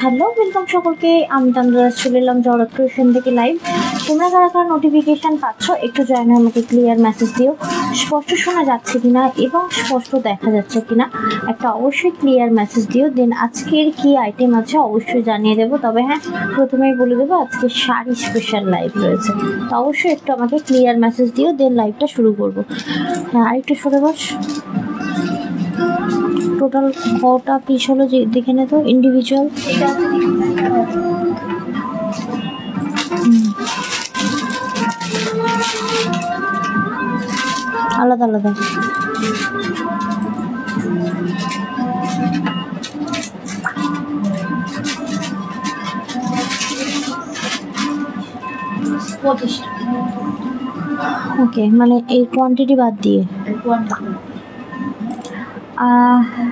Hello welcome সকলকে, আমি তন্দ্রা চলে এলাম জড়ত ক্রিয়েশন থেকে লাইভ। তোমরা কারা কারা নোটিফিকেশান পাচ্ছ একটু জয়েন আমাকে ক্লিয়ার মেসেজ দিও, স্পষ্ট শোনা যাচ্ছে কিনা এবং স্পষ্ট দেখা যাচ্ছে কিনা একটা অবশ্যই ক্লিয়ার মেসেজ দিও। দেন আজকের কি আইটেম আছে অবশ্যই জানিয়ে দেবো। তবে হ্যাঁ, প্রথমেই বলে দেবো আজকে শাড়ি স্পেশাল লাইভ রয়েছে, তো অবশ্যই একটু আমাকে ক্লিয়ার মেসেজ দিও, দেন লাইভটা শুরু করবো। হ্যাঁ, আর একটু সরে বস। টোটাল কটা পিস হলো যে দেখে নে তো, ইন্ডিভিজুয়াল আলাদা আলাদা। ওকে, মানে এই কোয়ান্টিটি বাদ দিয়ে।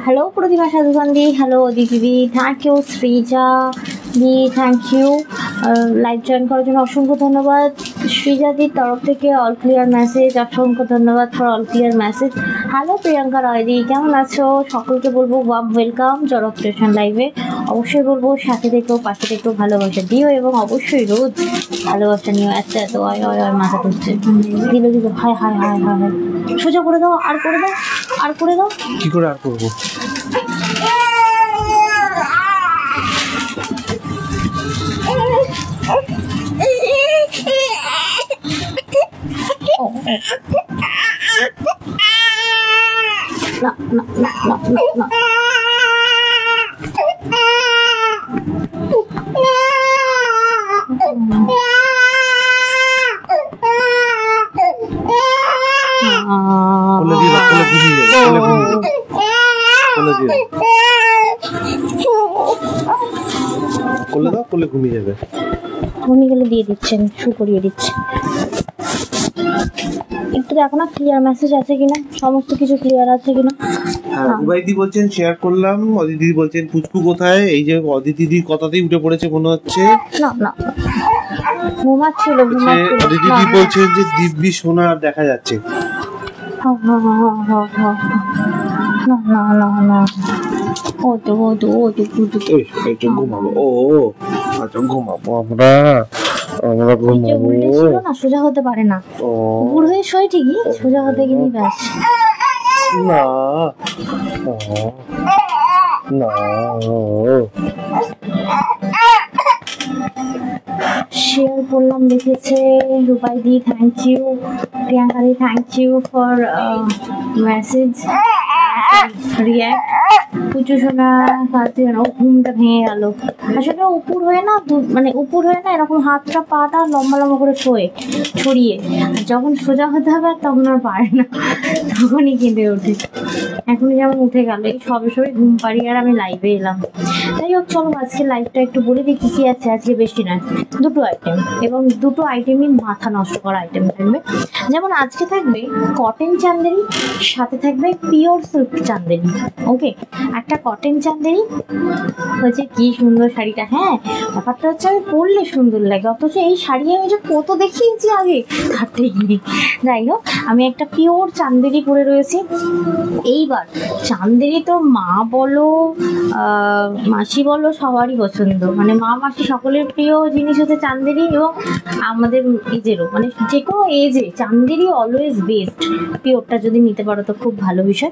Hello Pratima Sadhukandi, hello Aditi, thank you Sreeja di, thank you live join করার জন্য অসংখ্য ধন্যবাদ। শ্রীজাদির তরফ থেকে অল ক্লিয়ার মেসেজ, অসংখ্য ধন্যবাদ for all clear message. Hello Priyanka রয়দি, কেমন আছো? সকলকে বলবো ওয়ার্ম ওয়েলকাম জড়ত ক্রিয়েশন লাইভে। অবশ্যই বলবো সাথে থেকেও পাশে থেকেও ভালোবাসা দিও এবং অবশ্যই রোজ ভালোবাসা নিও। এত অয় অয় অয় মাথা তুলছে, দিল হায় হায় হায় হায় হায়। সোজা করে দাও, আর করে দাও, আর করে দাও। কি করে আর করবো? না না না না না না। ঘুমিয়ে যাবে, ঘুমিয়ে গেলে দিয়ে দিচ্ছেন, শু করিয়ে দিচ্ছে। একটু দেখো না ক্লিয়ার মেসেজ আছে কিনা, সমস্ত কিছু ক্লিয়ার আছে কিনা। রুবাইদি বলছেন শেয়ার করলাম, অদিতি বলছেন পুচকু কোথায়? এই যে অদিতিদির কথাতেই উঠে পড়েছে মনে হচ্ছে। না না, ঘুমাচ্ছিল। অদিতি বলছেন যে দিব্যি সোনা দেখা যাচ্ছে। না না না না, ও তো ও তো ও তো একটু ঘুমাবো। ও আচ্ছা, ঘুমাবো আমরা, আমরা ঘুমাবো না। সোজা হতে পারে না, উপর হয়ে শোয় ঠিকই, সোজা হতে গিয়ে ব্যাস। না না, শেয়ার করলাম দেখেছে রূপাইদি, থ্যাংক ইউ। প্রিয়াঙ্কাদি, thank you for message react. পুচু সোনা কাছে ঘুমটা ভেঙে গেল। আসলে উপর হয়ে না, মানে উপর হয়ে না এরকম হাতটা পাটা লম্বা লম্বা করে শোয়ে ছড়িয়ে, যখন সোজা হতে হবে তখন আর পারে না, তখনই কেঁদে ওঠে। এখনই যেমন উঠে গেল, এই সবে সবে ঘুম পাড়ি আর আমি লাইভে এলাম। যাই হোক, চলো আজকে লাইভটা একটু বলে দিই কী কী আছে। আজকে বেশি নয়, দুটো আইটেম, এবং দুটো আইটেমই মাথা নষ্ট করা আইটেম থাকবে। যেমন আজকে থাকবে কটন চান্দেরি, সাথে থাকবে পিওর সিল্ক চান্দেরি। ওকে, একটা কটন চান্দেরি হচ্ছে কি সুন্দর শাড়িটা। হ্যাঁ, ব্যাপারটা হচ্ছে আমি পরলে সুন্দর লাগে, অথচ এই শাড়ি আমি যে কত দেখিয়েছি আগে তার থেকে। যাই হোক, আমি একটা পিওর চান্দেরি পরে রয়েছি। এইবার চান্দেরি তো মা বলো মাসি বলো সবারই পছন্দ, মানে মা মাসি সকলের প্রিয় জিনিস হচ্ছে চান্দেরি, এবং আমাদের এজেরও, মানে যে কোনো এজে চান্দেরি অলওয়েজ বেস্ট। পিওরটা যদি নিতে পারো তো খুব ভালো বিষয়।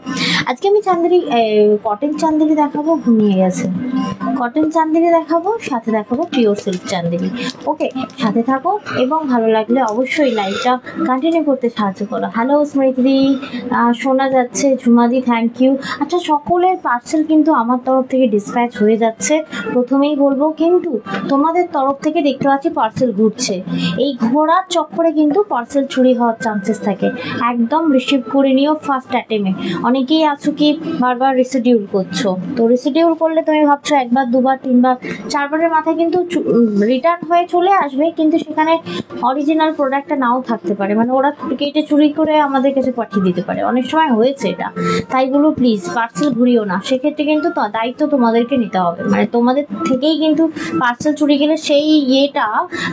আজকে আমি চান্দেরি কটন চান্দেরি দেখাবো, ঘুমিয়ে গেছে। কটন চান্দেরি দেখাবো, সাথে দেখাবো পিওর সিল্ক চান্দেরি। ওকে, সাথে থাকো এবং ভালো লাগলে অবশ্যই লাইভটা কন্টিনিউ করতে সাহায্য করো। হ্যালো স্মৃতি, শোনা যাচ্ছে। ঝুমাদি, থ্যাংক ইউ। আচ্ছা, সকলের পার্সেল কিন্তু আমার তরফ থেকে ডিসপ্যাচ হয়ে যাচ্ছে, প্রথমেই বলবো। কিন্তু তোমাদের তরফ থেকে দেখতে পাচ্ছি পার্সেল ঘুরছে, এই ঘোরার চক্করে কিন্তু পার্সেল চুরি হওয়ার চান্সেস থাকে। একদম রিসিভ করে নিও ফার্স্ট অ্যাটেমে। অনেকেই আছো কি বারবার রিসিডিউল করছো, তো রিসিডিউল করলে তুমি ভাবছো একবার দুবার তিনবার চারবারের মাথায় কিন্তু রিটার্ন হয়ে চলে আসবে, কিন্তু সেখানে অরিজিনাল প্রোডাক্টটা নাও থাকতে পারে, মানে ওরা কেটে চুরি করে আমাদের কাছে পাঠিয়ে দিতে পারে। অনেক সময় হয়েছে এটা, তাই বলো প্লিজ পার্সেল ঘুরিও না। সেক্ষেত্রে কিন্তু দায়িত্ব তোমাদেরকে নিতে হবে, মানে তোমাদের থেকেই কিন্তু পার্সেল চুরি গেলে সেই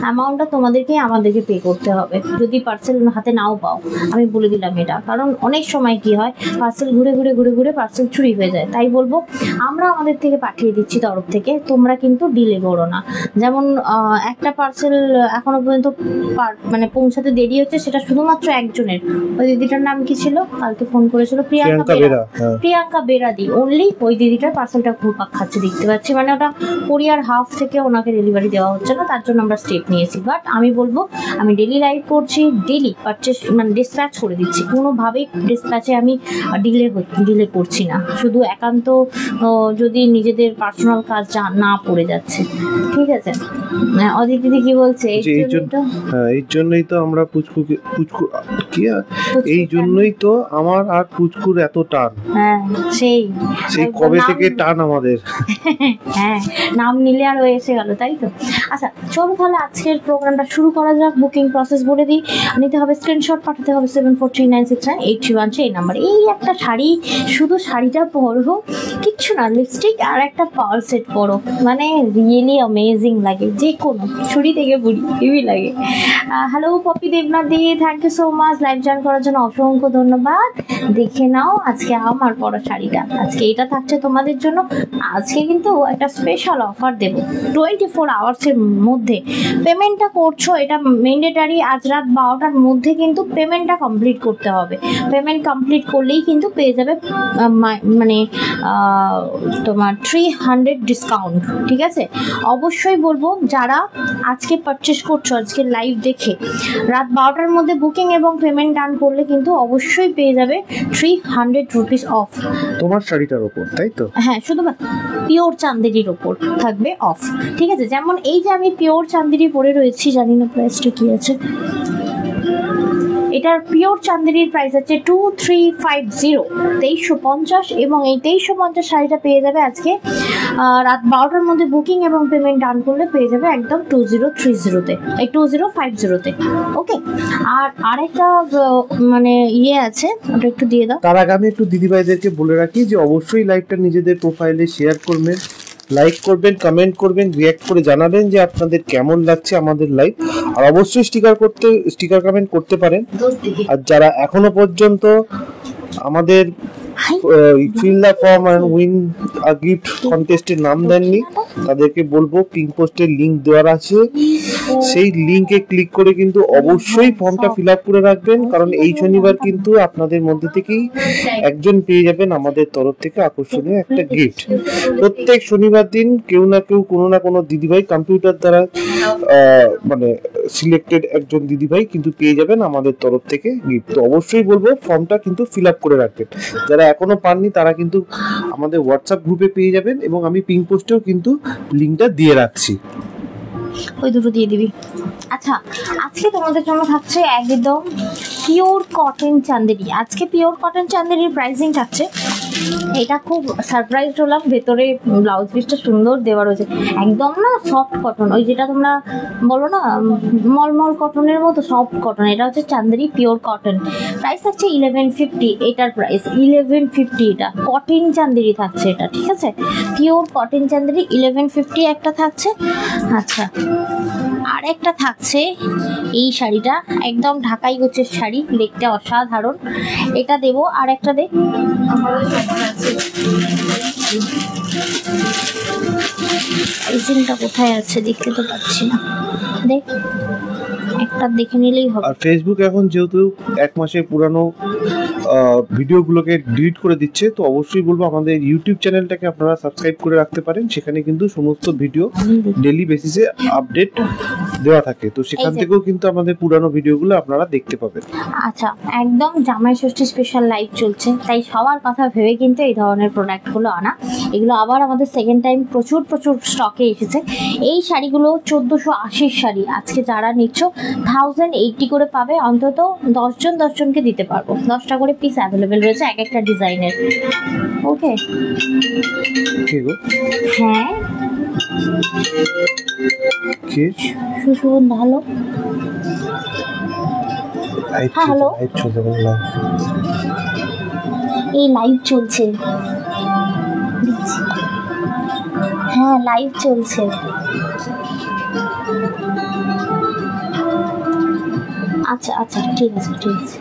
অ্যামাউন্টটা তোমাদেরকেই আমাদেরকে পে করতে হবে যদি পার্সেল হাতে নাও পাও। আমি বলে দিলাম এটা, কারণ অনেক সময় কি হয় পার্সেল ঘুরে ঘুরে ঘুরে ঘুরে পার্সেল চুরি হয়ে যায়। তাই বলবো আমরা আমাদের থেকে পাঠিয়ে দিচ্ছি তরফ থেকে, তোমরা কিন্তু ডিলে করো না। যেমন একটা পার্সেল এখনো পর্যন্ত মানে পৌঁছাতে দেরি হচ্ছে, সেটা শুধুমাত্র একজনের। ওই দিদিটার নাম কি ছিল, কালকে ফোন করেছিল, প্রিয়াঙ্কা বেরাদি। অনলি ওই দিদিটার পার্সেলটা ঘুরপাক খাচ্ছে দেখতে পাচ্ছি, মানে ওটা কোরিয়ার হাফ থেকে ওনাকে ডেলিভারি দেওয়া হচ্ছে না, তার জন্য আমরা স্টেপ নিয়েছি। বাট আমি বলবো আমি ডেলি লাইভ করছি, ডেলি পারচেস মানে ডিসপ্যাচ করে দিচ্ছি, কোনোভাবেই ডিসপ্যাচে আমি ডিলে করছি না, শুধু একান্ত যদি নিজেদের পার্সোনাল কাজ না পড়ে যাচ্ছে। ঠিক আছে, অদিতি দিদি কি বলছে? এই জন্যই তো আমরা এই জন্যই তো আমার আর পুচকুর এত টান। হ্যাঁ, সেই কবে থেকে টান আমাদের। হ্যাঁ, নাম নিলে আর এসে গেল, তাই তো। আচ্ছা চলো তাহলে আজকের প্রোগ্রামটা শুরু করা যাক। বুকিং প্রসেস বলে দিই, নিতে হবে স্ক্রিনশট, পাঠাতে হবে 7439698313 এই নাম্বার। এই একটা শাড়ি, শুধু শাড়িটা পরো, কিচ্ছু না, লিপস্টিক আর একটা পার্ল সেট পরো, মানে রিয়েলি অ্যামেজিং লাগে, যে কোনো ছুরি থেকে বুড়ি হেভি লাগে। Hello Poppy Debnath di, thank you so much live join করার জন্য, অসংখ্য ধন্যবাদ। দেখে নাও আজকে আমার পরা শাড়িটা, আজকে এটা থাকছে তোমাদের জন্য। আজকে কিন্তু একটা স্পেশাল অফার দেবো, 24 আওয়ার্সের মধ্যে পেমেন্টটা করছো, এটা ম্যান্ডেটারি। আজ রাত 12টার মধ্যে কিন্তু পেমেন্টটা কমপ্লিট করতে হবে। পেমেন্ট কমপ্লিট করলেই কিন্তু পেয়ে যাবে মানে তোমার 300 ডিসকাউন্ট। ঠিক আছে, অবশ্যই বলবো যারা আজকে পারচেস করছো, আজকে লাইভ দেখে রাত 12টার মধ্যে বুকিং এবং পেমেন্ট ডান করলে কিন্তু অবশ্যই পেয়ে যাবে 300 রুপিস অফ তোমার শাড়িটার ওপর, তাই তো? হ্যাঁ, শুধু পিওর চান্দেরির ওপর থাকবে অফ। ঠিক আছে, যেমন এই যে আমি পিওর চান্দেরি পরে রয়েছি, জানি না প্রাইসটা কি আছে, এটার পিওর চান্দেরির প্রাইস আছে 2350, 2350, এবং এই 2350 শাড়িটা পেয়ে যাবে আজকে রাত 12টার মধ্যে বুকিং এবং পেমেন্ট ডান করলে পেয়ে যাবে একদম 2030-তে, এই 2050-তে। ওকে, আর আরেকটা মানে আছে, ওটা একটু দিয়ে দাও। তার আগে আমি একটু দিদিভাইদেরকে বলে রাখি যে অবশ্যই লাইভটা নিজেদের প্রোফাইলে শেয়ার করবেন, লাইক করবেন, কমেন্ট করবেন, রিঅ্যাক্ট করে জানাবেন যে আপনাদের কেমন লাগছে আমাদের লাইভ। আর অবশ্যই স্টিকার কমেন্ট করতে পারেন। আর যারা এখনো পর্যন্ত আমাদের fill the form and win a gift কন্টেস্টের নাম দেননি, তাদেরকে বলবো পিঙ্ক পোস্টের লিংক দেওয়া আছে, সেই লিংকে ক্লিক করে কিন্তু অবশ্যই ফর্মটা ফিল আপ করে রাখবেন, কারণ এই শনিবার কিন্তু আপনাদের মধ্যে থেকেই একজন পেয়ে যাবেন আমাদের তরফ থেকে আকর্ষণীয় একটা গিফট। প্রত্যেক শনিবার দিন কেউ না কেউ, কোনো না কোনো দিদিভাই কম্পিউটার দ্বারা মানে সিলেক্টেড একজন দিদিভাই কিন্তু পেয়ে যাবেন আমাদের তরফ থেকে গিফট। তো অবশ্যই বলবো ফর্মটা কিন্তু ফিল আপ করে রাখবেন। যারা এখনো পাননি তারা কিন্তু আমাদের হোয়াটসঅ্যাপ গ্রুপে পেয়ে যাবেন, এবং আমি পিঙ্ক পোস্টেও কিন্তু লিংকটা দিয়ে রাখছি, ওই দুটো দিয়ে দিবি। আচ্ছা, আজকে তোমাদের জন্য থাকছে একদম পিওর কটন চান্দেরি। আজকে পিওর কটন চান্দেরির প্রাইসিং থাকছে, এটা খুব সারপ্রাইজ হলাম, ভেতরে ব্লাউজ পিসটা সুন্দর দেওয়া রয়েছে, একদম না সফট কটন, ওই যেটা তোমরা বলো না মলমল কটনের মতো সফট কটন, এটা হচ্ছে চান্দেরি পিওর কটন। প্রাইস থাকছে 1150, এটার প্রাইস 1150, এটা কটন চান্দেরি থাকছে এটা। ঠিক আছে, পিওর কটন চান্দেরি 1150 একটা থাকছে। আচ্ছা, আর একটা থাকছে এই শাড়িটা, একদম ঢাকাই গোছের শাড়ি, দেখতে অসাধারণ, এটা দেবো। আর একটা দেখ, প্রাইসিংটা কোথায় আছে দেখতে তো পাচ্ছি না, দেখ একটা দেখে নিলেই হবে। আর ফেসবুক এখন যেহেতু 1 মাসের পুরানো ভিডিওগুলোকে ডিলিট করে দিচ্ছে, তো অবশ্যই বলবো আমাদের ইউটিউব চ্যানেলটাকে আপনারা সাবস্ক্রাইব করে রাখতে পারেন, সেখানে কিন্তু সমস্ত ভিডিও ডেইলি বেসিসে আপডেট দেওয়া থাকে, তো সেখান থেকেও কিন্তু আমাদের পুরানো ভিডিওগুলো আপনারা দেখতে পাবেন। আচ্ছা, একদম জামাই ষষ্ঠী স্পেশাল লাইভ চলছে, তাই সবার কথা ভেবে কিন্তু এই ধরনের প্রোডাক্টগুলো আনা। এগুলো আবার আমাদের সেকেন্ড টাইম প্রচুর স্টকে এসেছে। এই শাড়িগুলো 1480 শাড়ি, আজকে যারা নিচ্ছ 1080 করে পাবে, অন্তত 10 জনকে দিতে পারবো, 10টা করে পিস অ্যাভেলেবেল রয়েছে এক একটা ডিজাইনের। ওকে, হ্যাঁ সুসুবন্ধ, হ্যালো হ্যালো, এই লাইভ চলছে, হ্যাঁ লাইভ চলছে। আচ্ছা আচ্ছা, ঠিক আছে ঠিক আছে।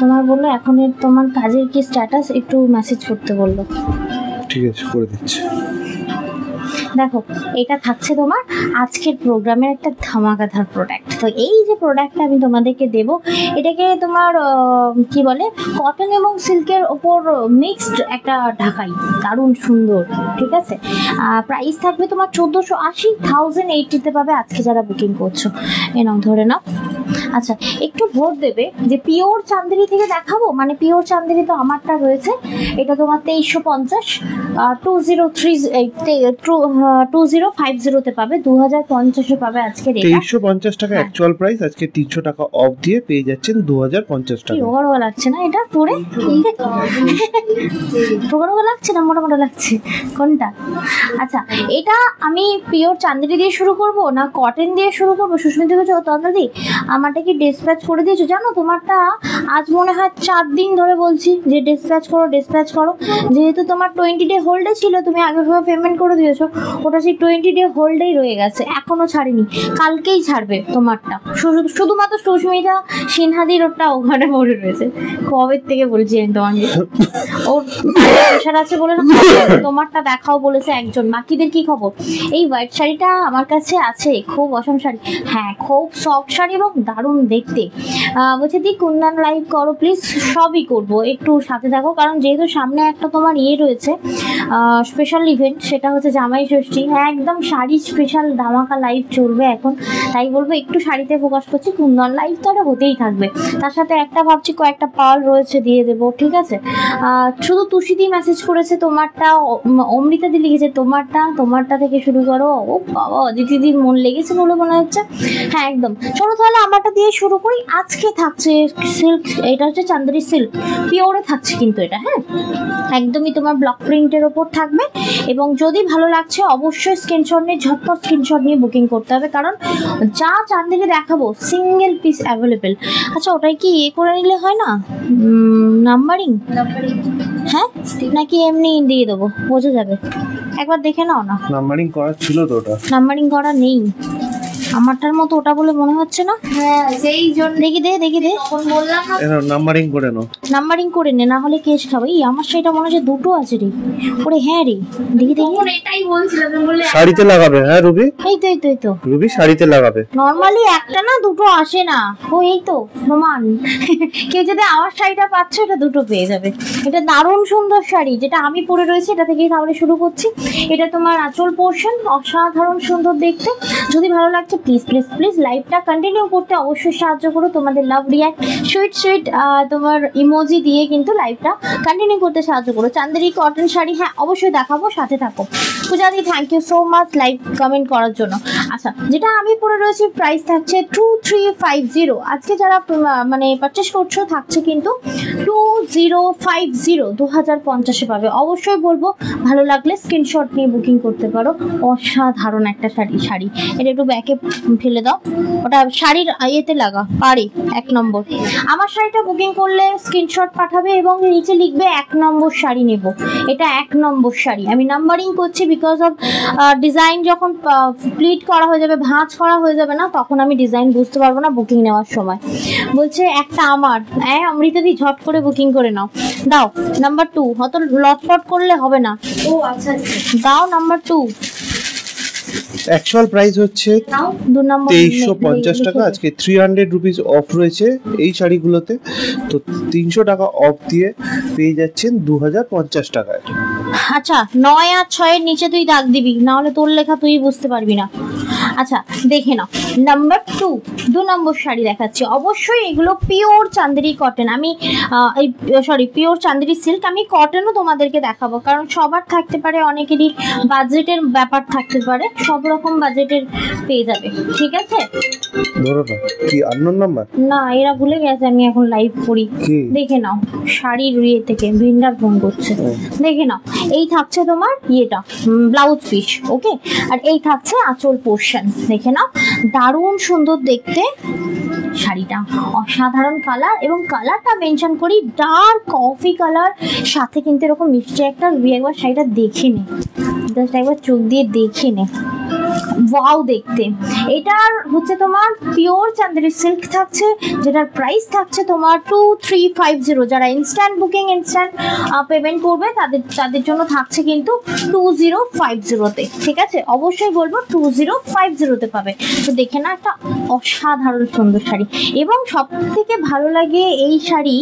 তোমার বললো এখন তোমার কাজের কি স্ট্যাটাস একটু মেসেজ করতে বললো। ঠিক আছে, করে দিচ্ছি। দেখো এটা থাকছে তোমার আজকের প্রোগ্রামের একটা ধামাকাধার প্রোডাক্ট। তো এই যে প্রোডাক্টটা আমি তোমাদেরকে দেবো, এটাকে তোমার কি বলে কটন এবং সিল্কের ওপর মিক্সড একটা ঢাকাই, দারুণ সুন্দর। ঠিক আছে, প্রাইস থাকবে তোমার 1480, 1080 পাবে আজকে যারা বুকিং করছো। এ নাও ধরে নাও। আচ্ছা একটু ভোট দেবে যে পিওর চান্দেরি থেকে দেখাবো, মানে পিওর চান্দেরি তো আমারটা রয়েছে, এটা তোমার 2350, 2050 পাবে, 2050 পাবে আজকে। 2350 টাকা অ্যাকচুয়াল প্রাইস, আজকে 300 টাকা অফ দিয়ে পেয়ে যাচ্ছেন 2050 টাকা। রোগা লাগছে না এটা পরে? রোগা লাগছে না, মোটা মোটা লাগছে কোনটা? আচ্ছা এটা আমি পিওর চান্দেরি দিয়ে শুরু করব না কটন দিয়ে শুরু করবো? সুস্মিতা তন্দাদি আমারটা কি ডিসপ্যাচ করে দিয়েছো জানো? তোমারটা আজ মনে হয় 4 দিন ধরে বলছি যে ডিসপ্যাচ করো ডিসপ্যাচ করো, যেহেতু তোমার 20 ডে হোল্ডে ছিল, তুমি আগেভাবে পেমেন্ট করে দিয়েছো, ওটা সেই 20 ডে হোল্ডেই রয়ে গেছে, এখনো ছাড়িনি, কালকেই ছাড়বে তোমারটা। শুধুমাত্র সুস্মিতা সিনহাদির ওটা ওখানে পড়ে রয়েছে, কবে থেকে বলছি আমি তোমাকে, ওর প্রেশার আছে বলে তোমারটা দেখাও বলেছে একজন। বাকিদের কি খবর? এই হোয়াইট শাড়িটা আমার কাছে আছে, খুব অসম শাড়ি, হ্যাঁ খুব সফট শাড়ি এবং দারুণ দেখতে। বলছে দি কুন্দন লাইভ করো প্লিজ, সবই করব, একটু সাথে থাকো, কারণ যেহেতু সামনে একটা তোমার রয়েছে স্পেশাল ইভেন্ট, সেটা হচ্ছে জামাই ষষ্ঠী, একদম শাড়ি স্পেশাল ধামাকা লাইভ চলবে এখন, তাই বলবো একটু শাড়িতে ফোকাস করছি। কুন্দন লাইভ তো আরো হতেই থাকবে, তার সাথে একটা ভাবছি কয়েকটা পার্ল রয়েছে দিয়ে দেবো। ঠিক আছে, শুধু তুষিদি মেসেজ করেছে তোমারটা, অমৃতা দি লিখেছে তোমারটা থেকে শুরু করো। ও বাবা, অদিতিদির মন লেগেছে বলে মনে হচ্ছে। হ্যাঁ একদম, চলো তাহলে আমারটা দিয়ে শুরু করি। আজকে থাকছে সিল্ক, এটা হচ্ছে চান্দেরি সিল্ক পিওরে থাকছে কিন্তু এটা, হ্যাঁ একদমই তোমার ব্লক প্রিন্টের ওপর থাকবে। এবং যদি ভালো লাগছে অবশ্যই স্ক্রিনশট নিয়ে, ঝটপট স্ক্রিনশট নিয়ে বুকিং করতে হবে, কারণ যা চান্দেরি দেখাবো সিঙ্গেল পিস অ্যাভেলেবেল। আচ্ছা ওটাই কি করে নিলে হয় না নাম্বারিং? হ্যাঁ নাকি এমনি দিয়ে দেবো, বোঝা যাবে, একবার দেখে নাও না। নাম্বারিং করা ছিল তো? ওটা নাম্বারিং করা নেই আমারটার মতো, ওটা বলে মনে হচ্ছে না। হ্যাঁ সেই জন্য দেখি দে তখন বললাম না নাম্বারিং করে নাও, নাম্বারিং করে নে, না হলে কেস খাবে। এই আমার সেটা মনে হচ্ছে দুটো আছে রে, ওরে হ্যাঁ রে দেখি এটাই বলছিলাম, বললে শাড়িতে লাগাবে। হ্যাঁ রুবি, এই তো রুবি শাড়িতে লাগাবে, নরমালি একটা না দুটো আসে না। ও এই তো প্রমাণ, কেউ যদি আমার শাড়িটা পাচ্ছ এটা দুটো পেয়ে যাবে। এটা দারুণ সুন্দর শাড়ি, যেটা আমি পরে রয়েছি, এটা থেকেই তাহলে শুরু করছি। এটা তোমার আঁচল পোর্শন, অসাধারণ সুন্দর দেখতে। যদি ভালো লাগছে প্লিজ প্লিজ প্লিজ লাইভটা কন্টিনিউ করতে অবশ্যই সাহায্য করো, তোমাদের লাভ রিয়াক্ট সুইট তোমার ইমোজি দিয়ে কিন্তু লাইভটা কন্টিনিউ করতে সাহায্য করো। চান্দেরি কটন শাড়ি হ্যাঁ অবশ্যই দেখাবো, সাথে থাকো। পূজাদি thank you so much live comment করার জন্য। আচ্ছা যেটা আমি পরে রয়েছি প্রাইস থাকছে 2350, আজকে যারা মানে পারচেস করছো থাকছে কিন্তু 2050, 2050 পাবে। অবশ্যই বলবো ভালো লাগলে স্ক্রিনশট নিয়ে বুকিং করতে পারো। অসাধারণ একটা শাড়ি, এটা একটু ব্যাকে ফেলে দাও, ওটা শাড়ির ইয়েতে লাগা পারে 1 নম্বর। আমার শাড়িটা বুকিং করলে স্ক্রিনশট পাঠাবে এবং নিচে লিখবে 1 নম্বর শাড়ি নেব, এটা 1 নম্বর শাড়ি। আমি নাম্বারিং করছি বিকজ অফ ডিজাইন যখন প্লিট করা হয়ে যাবে, ভাঁজ করা হয়ে যাবে না, তখন আমি ডিজাইন বুঝতে পারবো না বুকিং নেওয়ার সময়। বলছে একটা আমার, হ্যাঁ অমৃতাদি ঝট করে বুকিং করে নাও, দাও নাম্বার 2, অত লটপট করলে হবে না। ও আচ্ছা দাও নাম্বার 2। অ্যাকচুয়াল প্রাইস হচ্ছে 2350 টাকা, আজকে 300 রুপিস অফ রয়েছে এই শাড়িগুলোতে, তো 300 টাকা অফ দিয়ে পেয়ে যাচ্ছেন 2050 টাকায়। আচ্ছা 9 আর 6 এর নিচে তুই দাগ দিবি, না হলে তোর লেখা তুই বুঝতে পারবি না। আচ্ছা দেখে নাও নাম্বার 2 নম্বর শাড়ি দেখাচ্ছি। অবশ্যই এগুলো পিওর চান্দেরি কটন, আমি পিওর চান্দেরি সিল্ক। আমি কটনও তোমাদেরকে দেখাবো, কারণ সবার থাকতে পারে, অনেকেরই বাজেটের ব্যাপার থাকতে পারে, সব রকম বাজেটের পেয়ে যাবে। ঠিক আছে, ধরো না কি আননোন নাম্বার, না এরা ভুলে গেছে আমি এখন লাইভ করি। দেখে নাও শাড়ির ইয়ে থেকে ভিন্ডার ফোন করছে, দেখে নাও। এই থাকছে তোমার ইয়েটা ব্লাউজ পিস, ওকে, আর এই থাকছে আঁচল পোর্শন। দেখে নাও দারুণ সুন্দর দেখতে শাড়িটা, অসাধারণ কালার, এবং কালারটা মেনশন করি ডার্ক কফি কালার, সাথে কিন্তু এরকম মিষ্টি একটা একবার শাড়িটা দেখে নে, জাস্ট একবার চোখ দিয়ে দেখে নে, ওয়াও দেখতে। এটার হচ্ছে তোমার পিওর চান্দেরি সিল্ক থাকছে, যেটার প্রাইস থাকছে তোমার 2350। যারা ইনস্ট্যান্ট বুকিং ইনস্ট্যান্ট পেমেন্ট করবে তাদের জন্য থাকছে কিন্তু 2050-তে। ঠিক আছে, অবশ্যই বলবো 2050-তে পাবে। তো দেখে না, একটা অসাধারণ সুন্দর শাড়ি। এবং সব থেকে ভালো লাগে এই শাড়ি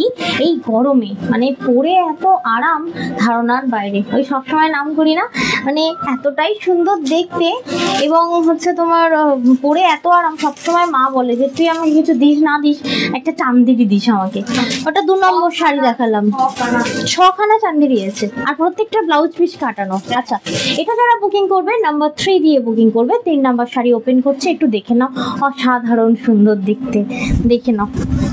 এই গরমে, মানে পরে এত আরাম ধারণার বাইরে। ওই সবসময় নাম করি না, মানে এতটাই সুন্দর দেখতে এবং হচ্ছে তোমার পরে এত আরাম। সবসময় মা বলে যে তুই আমাকে কিছু দিস না দিস, একটা চান্দেরি দিস আমাকে। ওটা 2 নম্বর শাড়ি দেখালাম, 6খানা চান্দেরি আছে আর প্রত্যেকটা ব্লাউজ পিস কাটানো। আচ্ছা, এটা যারা বুকিং করবে নাম্বার 3 দিয়ে বুকিং করবে। 3 নম্বর শাড়ি ওপেন করছে, একটু দেখে নাও, অসাধারণ সুন্দর দেখতে। দেখে নাও,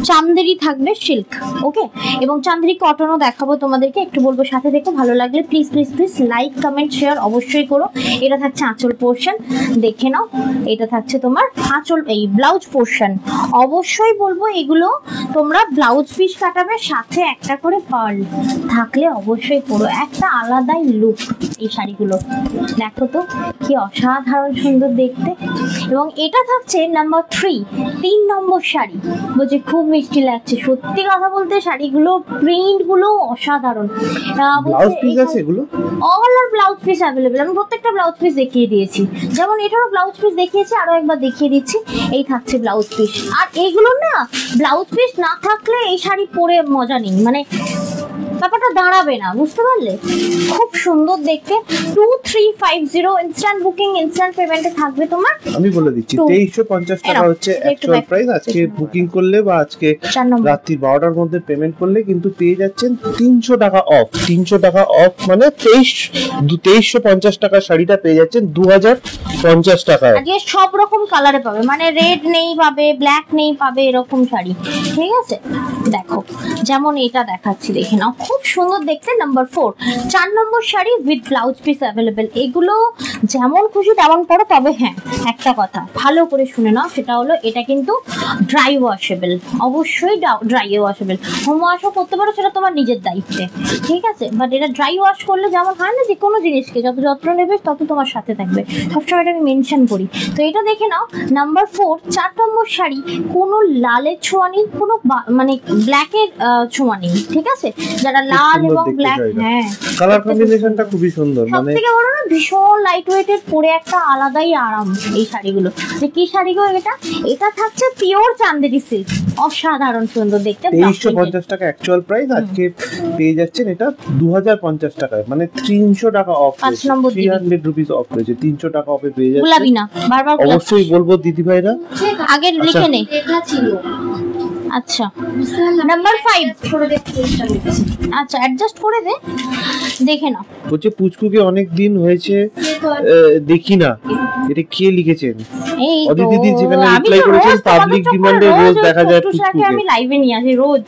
চান্দেরি থাকবে সিল্ক, ওকে, এবং চান্দেরি কটনও দেখাবো তোমাদেরকে, একটু বলবো সাথে দেখো। ভালো লাগলে please please please like comment share অবশ্যই করো। এটা থাকছে আঁচল পোর্শন, দেখে নাও। এটা থাকছে তোমার আঁচল, এই ব্লাউজ পোর্শন। অবশ্যই বলবো এগুলো তোমরা ব্লাউজ পিস কাটাবে, সাথে একটা করে পার্ল থাকলে অবশ্যই পরো, একটা আলাদাই লুক এই শাড়িগুলো। দেখো তো কি অসাধারণ সুন্দর দেখতে। এবং এটা থাকছে নাম্বার 3 নম্বর শাড়ি। বলছে খুব মিষ্টি লাগছে, সত্যি কথা বলতে শাড়িগুলো প্রিন্ট গুলো অসাধারণ। ব্লাউজ পিস আছে এগুলো, অল আর ব্লাউজ পিস অ্যাভেলেবেল। আমি প্রত্যেকটা ব্লাউজ পিস দেখিয়ে দিয়েছি, যেমন এটারও ব্লাউজ পিস দেখিয়েছি, আরো একবার দেখিয়ে দিচ্ছি। এই থাকছে ব্লাউজ পিস। আর এইগুলো না, ব্লাউজ পিস না থাকলে এই শাড়ি পরে মজা নেই, মানে ব্যাপারটা দাঁড়াবে না, বুঝতে পারলে? খুব সুন্দর দেখতে। 2350 ইনস্ট্যান্ট বুকিং ইনস্ট্যান্ট পেমেন্টে থাকবে তোমার। আমি বলে দিচ্ছি 2350 টাকা হচ্ছে অ্যাকচুয়াল প্রাইস। আজকে বুকিং করলে বা আজকে রাত্রি 12টার মধ্যে পেমেন্ট করলে কিন্তু পেয়ে যাচ্ছেন 300 টাকা অফ। 300 টাকা অফ মানে 2350 টাকার শাড়িটা পেয়ে যাচ্ছেন 2050 টাকায়। আজকে সব রকম কালারে পাবে, মানে রেড নেই পাবে, ব্ল্যাক নেই পাবে, এরকম শাড়ি। ঠিক আছে, দেখো যেমন এটা দেখাচ্ছি, দেখে নাও, খুব সুন্দর দেখতে। Number 4 number sari with blouse piece available. এগুলো যেমন খুশি তেমন পড়ো, তবে হ্যাঁ একটা কথা ভালো করে শুনে নাও, সেটা হলো এটা কিন্তু ড্রাই ওয়াশেবল, অবশ্যই ড্রাই ওয়াশেবল। হোম ওয়াশও করতে পারো, সেটা তোমার নিজের দায়িত্বে। ঠিক আছে, বাট এটা ড্রাই ওয়াশ করলে যেমন হয় না, যে কোনো জিনিসকে যত যত্ন নেবে তত তোমার সাথে থাকবে, সবসময় এটা আমি মেনশন করি। তো এটা দেখে নাও, নাম্বার 4 নম্বর শাড়ি। কোনো লালের ছোঁয়া নেই, কোনো মানে ব্ল্যাকের ছোঁয়া নেই। ঠিক আছে, যারা লাল এবং ব্ল্যাক, হ্যাঁ কালার কম্বিনেশনটা খুবই সুন্দর, মানে সবথেকে বড় না, ভীষণ লাইট ওয়েটের, পরে একটা আলাদাই আরাম এই শাড়িগুলো। যে কি শাড়িগুলো এটা থাকছে পিওর চান্দেরি সিল্ক, অসাধারণ সুন্দর দেখতে। 2350 টাকা অ্যাকচুয়াল প্রাইস, আজকে পেয়ে যাচ্ছেন এটা 2050 টাকায়, মানে 300 টাকা অফ। 5 নম্বর 300 রুপিস অফ রয়েছে, 300 টাকা অফে পেয়ে যাচ্ছেন। গুলাবি না, বারবার অবশ্যই বলবো দিদি ভাইরা আগে লিখে নে। আচ্ছা, নাম্বার 5 আচ্ছা অ্যাডজাস্ট করে দে, দেখে নাও। বলছে পুচকুকে অনেক দিন হয়েছে দেখি না, এটা কে লিখেছেন? এই অদিতি দিদি যেখানে রিপ্লাই করেছেন, পাবলিক ডিমান্ডে রোজ দেখা যায় পুচকুকে। আমি লাইভে নিয়ে আসি রোজ,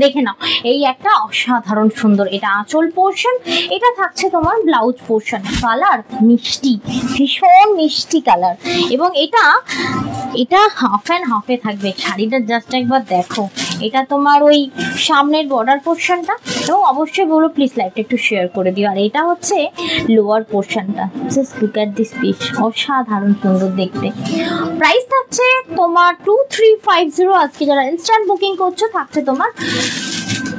দেখে নাও। এই একটা অসাধারণ সুন্দর, এটা আঁচল পোর্শন, এটা থাকছে তোমার ব্লাউজ পোর্শন। কালার মিষ্টি, ভীষণ মিষ্টি কালার। এবং এটা হাফ অ্যান্ড হাফে থাকবে শাড়িটা, জাস্ট একবার দেখো। এটা তোমার ওই সামনের বর্ডার পোর্শনটা, এবং অবশ্যই বলো প্লিজ লাইভটা একটু শেয়ার করে দিও। আর এটা হচ্ছে লোয়ার পোর্শনটা, just look at this piece, অসাধারণ সুন্দর দেখতে। প্রাইস থাকছে তোমার 2350। আজকে যারা ইনস্ট্যান্ট বুকিং করছো থাকছে তোমার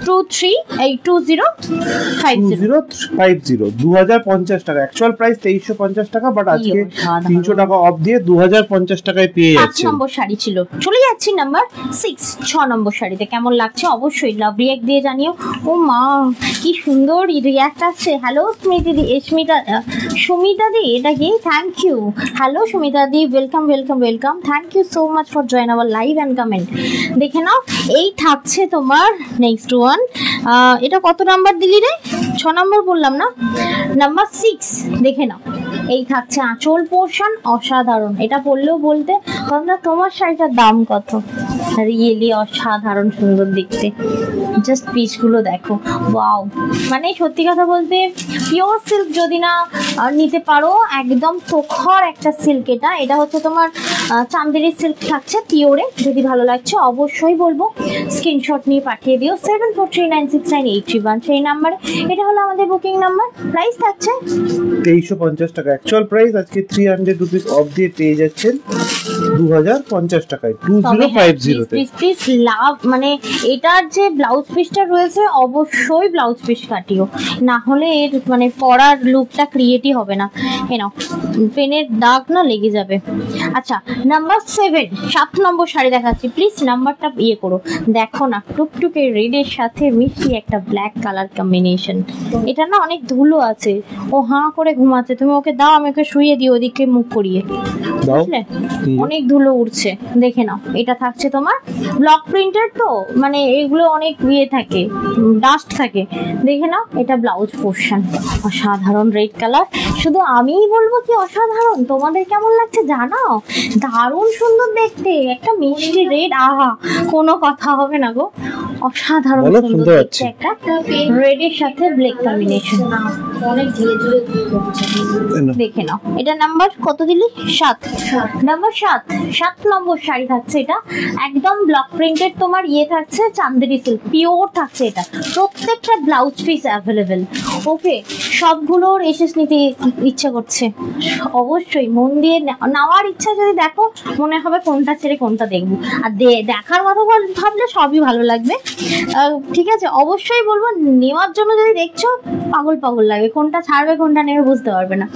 2050 টাকা। অ্যাকচুয়াল প্রাইস 2350 টাকা, বাট আজকে 300 টাকা অফ দিয়ে 2050 টাকায় পেয়ে যাচ্ছে। 5 নম্বর শাড়ি ছিল, চলে যাচ্ছি নাম্বার 6 নম্বর শাড়িতে। কেমন লাগছে অবশ্যই লাভ রিঅ্যাক্ট দিয়ে জানিও। ও মা কি সুন্দর রিঅ্যাক্ট আসছে। হ্যালো স্মিতা দি, সুমিতা দি, এটা কি? Thank you. Hello Sumita di, welcome welcome welcome, thank you so much for join our live and comment. দেখে নাও, এই থাকছে তোমার নেক্সট ওয়ান। এটা কত নাম্বার দিলি রে? 6 নম্বর বললাম না, নাম্বার 6। দেখে নাও, এই থাকছে আঁচল পোর্শন, অসাধারণ। এটা পরলেও বলতে তোমরা তোমার শাড়িটার দাম কত, রিয়েলি অসাধারণ সুন্দর দেখতে। জাস্ট পিসগুলো দেখো, ওয়াও। মানে সত্যি কথা বলতে পিওর সিল্ক যদি না নিতে পারো, একদম প্রখর একটা সিল্ক। এটা হচ্ছে তোমার চান্দেরি সিল্ক থাকছে পিওরে। যদি ভালো লাগছে অবশ্যই বলবো স্ক্রিনশট নিয়ে পাঠিয়ে দিও 74396981 সেই নাম্বারে। এটা হলো আমাদের বুকিং নাম্বার। প্রাইস থাকছে 2350 টাকা। অ্যাকচুয়াল প্রাইস আজকে 300 রুপিস অফ দিয়ে পেয়ে যাচ্ছেন 2050 টাকায় 2050 তে। প্লিজ লাভ, মানে এটার যে ব্লাউজ পিসটা রয়েছে অবশ্যই ব্লাউজ পিস কাটিও, না হলে এর মানে পরার লুকটা ক্রিয়েটই হবে না। নাও পেনের দাগ না লেগে যাবে। আচ্ছা নাম্বার 7, 7 নম্বর শাড়ি দেখাচ্ছি। প্লিজ নাম্বারটা ইয়ে করো, দেখো না টুকটুকে রেডের সাথে মিষ্টি একটা ব্ল্যাক কালার কম্বিনেশন। এটা না অনেক ধুলো আছে, ও হাঁ করে ঘুমাচ্ছে, তুমি ওকে দাও, আমি ওকে শুইয়ে দিই ওদিকে মুখ করিয়ে, বুঝলে? অনেক ধুলো উঠছে, দেখে নাও। এটা থাকছে তোমার ব্লক প্রিন্টের, তো মানে এগুলো অনেক ইয়ে থাকে, ডাস্ট থাকে, দেখে নাও। এটা ব্লাউজ পোর্শন, অসাধারণ রেড কালার। শুধু আমিই বলবো কি অসাধারণ, তোমাদের কেমন লাগছে জানাও। দারুণ সুন্দর দেখতে, একটা মিষ্টি রেড, আহা কোনো কথা হবে না গো, অসাধারণ সুন্দর দেখতে একটা রেডের সাথে ব্ল্যাক কম্বিনেশন, অনেক ধীরে ধীরে দেখে নাও। এটা নাম্বার কত দিলি? 7 নাম্বার 7 নম্বর শাড়ি থাকছে। এটা একদম ব্লক প্রিন্টেড, তোমার ইয়ে থাকছে চান্দেরি সিল্ক, পিওর থাকছে। এটা প্রত্যেকটা ব্লাউজ পিস অ্যাভেলেবেল। ওকে, সবগুলোর এসেস নিতে ইচ্ছা করছে, অবশ্যই মন দিয়ে নেওয়ার ইচ্ছা। যদি দেখো মনে হবে কোনটা ছেড়ে কোনটা দেখবো, আর দেখার কথা ভাবলে সবই ভালো লাগবে। ঠিক আছে, অবশ্যই বলবো নেওয়ার জন্য যদি দেখছো পাগল পাগল লাগবে, কোনটা ছাড়বে কোনটা নেবে বুঝতে পারবে না।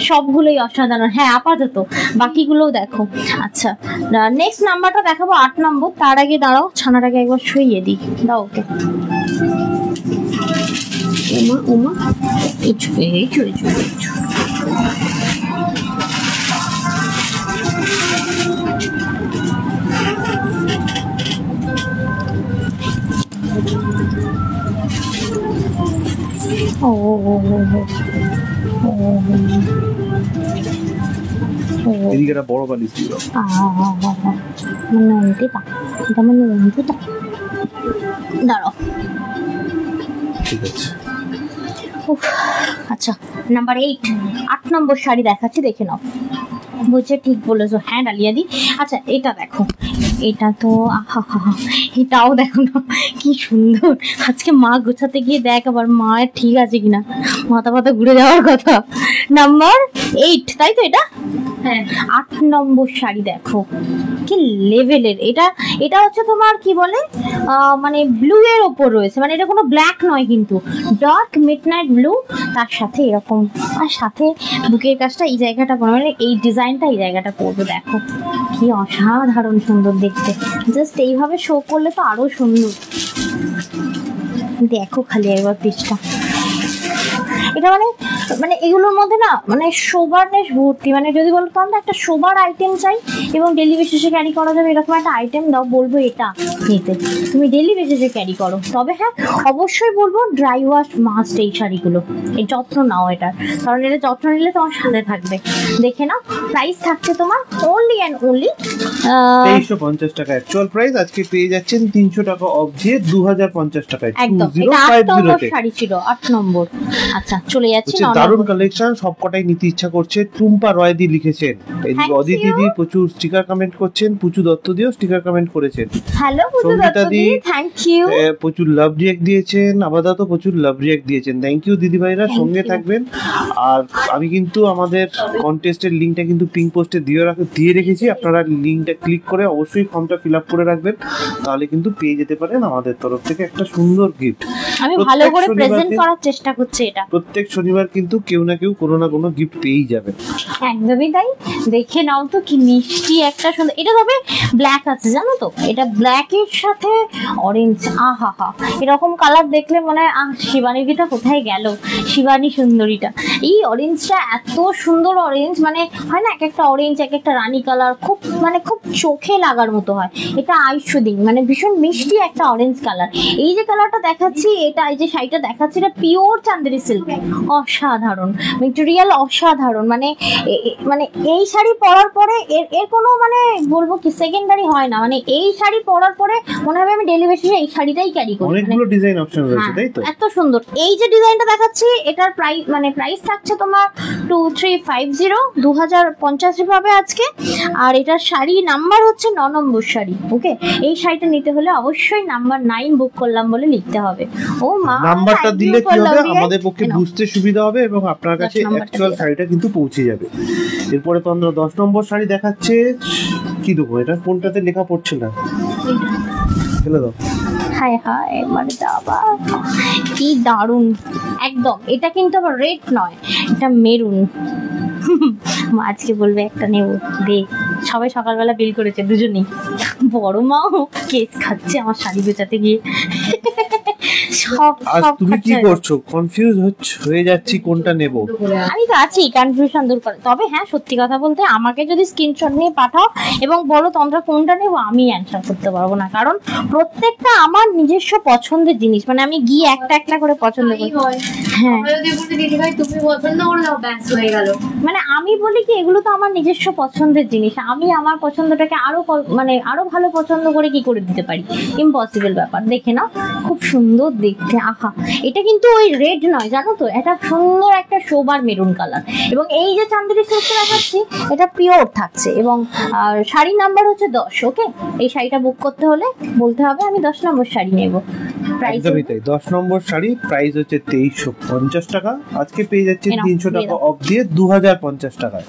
সবগুলোই অসাধারণ। হ্যাঁ আপাতত বাকিগুলোও দেখো। আচ্ছা নেক্সট নাম্বারটা দেখাবো 8 নম্বর। তার আগে দাঁড়াও, ছানাটাকে একবার শুইয়ে দিই, দাও ওকে। ওমা এই চলে এদিকে একটা বড় বালিশ দিও। দাঁড়াও, ঠিক আছে। আচ্ছা নাম্বার 8 নম্বর শাড়ি দেখাচ্ছি, দেখে নাও। বুঝছে, ঠিক বলেছো, হ্যাঁ ডালিয়া দি। আচ্ছা এটা দেখো, এটা তো এটাও দেখো না কি সুন্দর। আজকে মা গোছাতে গিয়ে দেখ আবার মায়ের ঠিক আছে কিনা, মাথা মাথা ঘুরে যাওয়ার কথা। নাম্বার 8, তাই তো? এটা হ্যাঁ 8 নম্বর শাড়ি দেখো কি লেভেলের। এটা হচ্ছে তোমার কি বলে, মানে ব্লু এর ওপর রয়েছে, মানে এটা কোনো ব্ল্যাক নয় কিন্তু ডার্ক মিডনাইট ব্লু, তার সাথে এরকম, আর সাথে বুকের কাজটা এই জায়গাটা মানে এই ডিজাইনটা এই জায়গাটা করবো। দেখো কি অসাধারণ সুন্দর দেখতে, জাস্ট এইভাবে শো করলে তো আরো সুন্দর। দেখো খালি একবার পিসটা, এটা মানে এগুলোর মধ্যে না মানে শোবারনেস ভর্তি। মানে যদি বলো তো একটা শোবার আইটেম চাই এবং ডেলি বেসিসে ক্যারি করা যাবে এরকম একটা আইটেম দাও, বলবো এটা নিতে। তুমি ডেলি বেসিসে ক্যারি করো, তবে হ্যাঁ অবশ্যই বলবো ড্রাই ওয়াশ মাস্ট এই শাড়িগুলো, এই যত্ন নাও এটার, কারণ এটা যত্ন নিলে তোমার সাথে থাকবে। দেখে নাও, প্রাইস থাকছে তোমার অনলি অ্যান্ড অনলি 2350 টাকা। অ্যাকচুয়াল প্রাইস আজকে পেয়ে যাচ্ছেন 300 টাকা অফ দিয়ে 2050 টাকায়। একদম, এটা 8 নম্বর শাড়ি ছিল, 8 নম্বর। আচ্ছা চলে যাচ্ছি না, দারুণ কালেকশন, সবকটাই নিতে ইচ্ছা করছে। টুম্পা রয় দি লিখেছেন, এদিকে অদিতি দি প্রচুর স্টিকার কমেন্ট করছেন, পুচু দত্ত দিও স্টিকার কমেন্ট করেছেন। Hello Puchu Dutta di, thank you. প্রচুর লাভ রিঅ্যাক্ট দিয়েছেন, আবাদা তো প্রচুর লাভ রিঅ্যাক্ট দিয়েছেন, থ্যাংক ইউ দিদি ভাইরা, সঙ্গে থাকবেন। আর আমি কিন্তু আমাদের কন্টেস্টের লিংকটা কিন্তু পিং পোস্টে দিয়ে রেখেছি, আপনারা লিংকটা ক্লিক করে অবশ্যই ফর্মটা ফিল আপ করে রাখবেন, তাহলে কিন্তু পেয়ে যেতে পারেন আমাদের তরফ থেকে একটা সুন্দর গিফট। আমি ভালো করে প্রেজেন্ট করার চেষ্টা করছি এটা। প্রত্যেক শনিবার কিন্তু কেউ না কেউ কোনো না কোনো গিফট পেয়েই যাবে। একদমই তাই, দেখে নাও তো কি মিষ্টি একটা সুন্দর। এটা তবে ব্ল্যাক আছে জানো তো, এটা ব্ল্যাকের সাথে অরেঞ্জ, আহা হা, এরকম কালার দেখলে মনে হয় শিবানী দিটা কোথায় গেল, শিবানী সুন্দরীটা। এই অরেঞ্জটা এত সুন্দর অরেঞ্জ, মানে হয় না এক একটা অরেঞ্জ এক একটা রানী কালার, খুব মানে খুব চোখে লাগার মতো হয়। এটা আইসুদিন, মানে ভীষণ মিষ্টি একটা অরেঞ্জ কালার। এই যে কালারটা দেখাচ্ছি, এটা এই যে শাড়িটা দেখাচ্ছি, এটা পিওর চান্দেরি সিল্ক, অসাধারণ মেটেরিয়াল, অসাধারণ। মানে মানে এই শাড়ি পরার পরে এর কোনো মানে বলবো কি সেকেন্ডারি হয় না। মানে এই শাড়ি পরার পরে মনে হবে আমি ডেলি বেসিসে এই শাড়িটাই ক্যারি করি। অনেকগুলো ডিজাইন অপশন রয়েছে তাই তো? এত সুন্দর। এই যে ডিজাইনটা দেখাচ্ছি এটার প্রাইস থাকছে তোমার 2350, 2050 পাবে আজকে। আর এটার শাড়ি নাম্বার হচ্ছে 9 নম্বর শাড়ি। ওকে, এই শাড়িটা নিতে হলে অবশ্যই নাম্বার 9 বুক করলাম বলে লিখতে হবে। ও মা, নাম্বারটা দিলে কি হবে আমাদের পক্ষে বুঝতে সুবিধা হবে এবং আপনার কাছে অ্যাকচুয়াল শাড়িটা কিন্তু পৌঁছে যাবে। এরপরে তো আমরা 10 নম্বর শাড়ি দেখাচ্ছে। কি দেবো, এটা কোনটাতে লেখা পড়ছে না, ফেলে দাও। হায় হায় মানে বাবা কি দারুণ একদম। এটা কিন্তু আবার রেড নয়, এটা মেরুন। মা আজকে বলবে একটা নেব দে। সবাই সকালবেলা বিল করেছে দুজনেই। বড় মাও কেস খাচ্ছে আমার শাড়ি বেচাতে গিয়ে। আজ তুমি কি করছো? কনফিউজ হয়ে যাচ্ছি কোনটা নেব। আমি তো আছি কনফিউশন দূর করে। তবে হ্যাঁ, সত্যি কথা বলতে আমাকে যদি স্ক্রিনশট নিয়ে পাঠাও এবং বলো তোমরা কোনটা নেবো, আমি অ্যানসার করতে পারবো না, কারণ প্রত্যেকটা আমার নিজস্ব পছন্দের জিনিস। মানে আমি গিয়ে একটা একটা করে পছন্দ করি। হ্যাঁ, তুমি পছন্দ করে দাও, ব্যাস হয়ে গেল। মানে আমি বলি কি এগুলো তো আমার নিজস্ব পছন্দের জিনিস, আমি আমার পছন্দটাকে আরো ভালো পছন্দ করে কি করে দিতে পারি? ইম্পসিবল ব্যাপার। দেখে নাও, খুব সুন্দর দেখতে। আহা, এটা কিন্তু ওই রেড নয় জানো তো, এটা সুন্দর একটা সোবার মেরুন কালার। এবং এই যে চান্দেরি সিল্কটা দেখাচ্ছি এটা পিওর থাকছে এবং শাড়ি নাম্বার হচ্ছে 10। ওকে, এই শাড়িটা বুক করতে হলে বলতে হবে আমি 10 নম্বর শাড়ি নেব। প্রাইস 10 নম্বর শাড়ি প্রাইস হচ্ছে 2350 টাকা। আজকে পেয়ে যাচ্ছে 300 টাকা অফ দিয়ে 2050 টাকায়।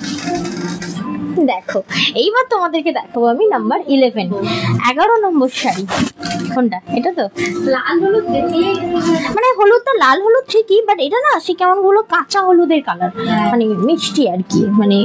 দেখো এইবার তোমাদেরকে দেখাবো আমি নাম্বার 11 নম্বর শাড়ি। কোনটা? এটা তো লাল হলুদ, মানে হলুদ তো লাল হলুদ ঠিকই, বাট এটা না সে কেমন গুলো কাঁচা হলুদের কালার, মানে মিষ্টি আর কি, মানে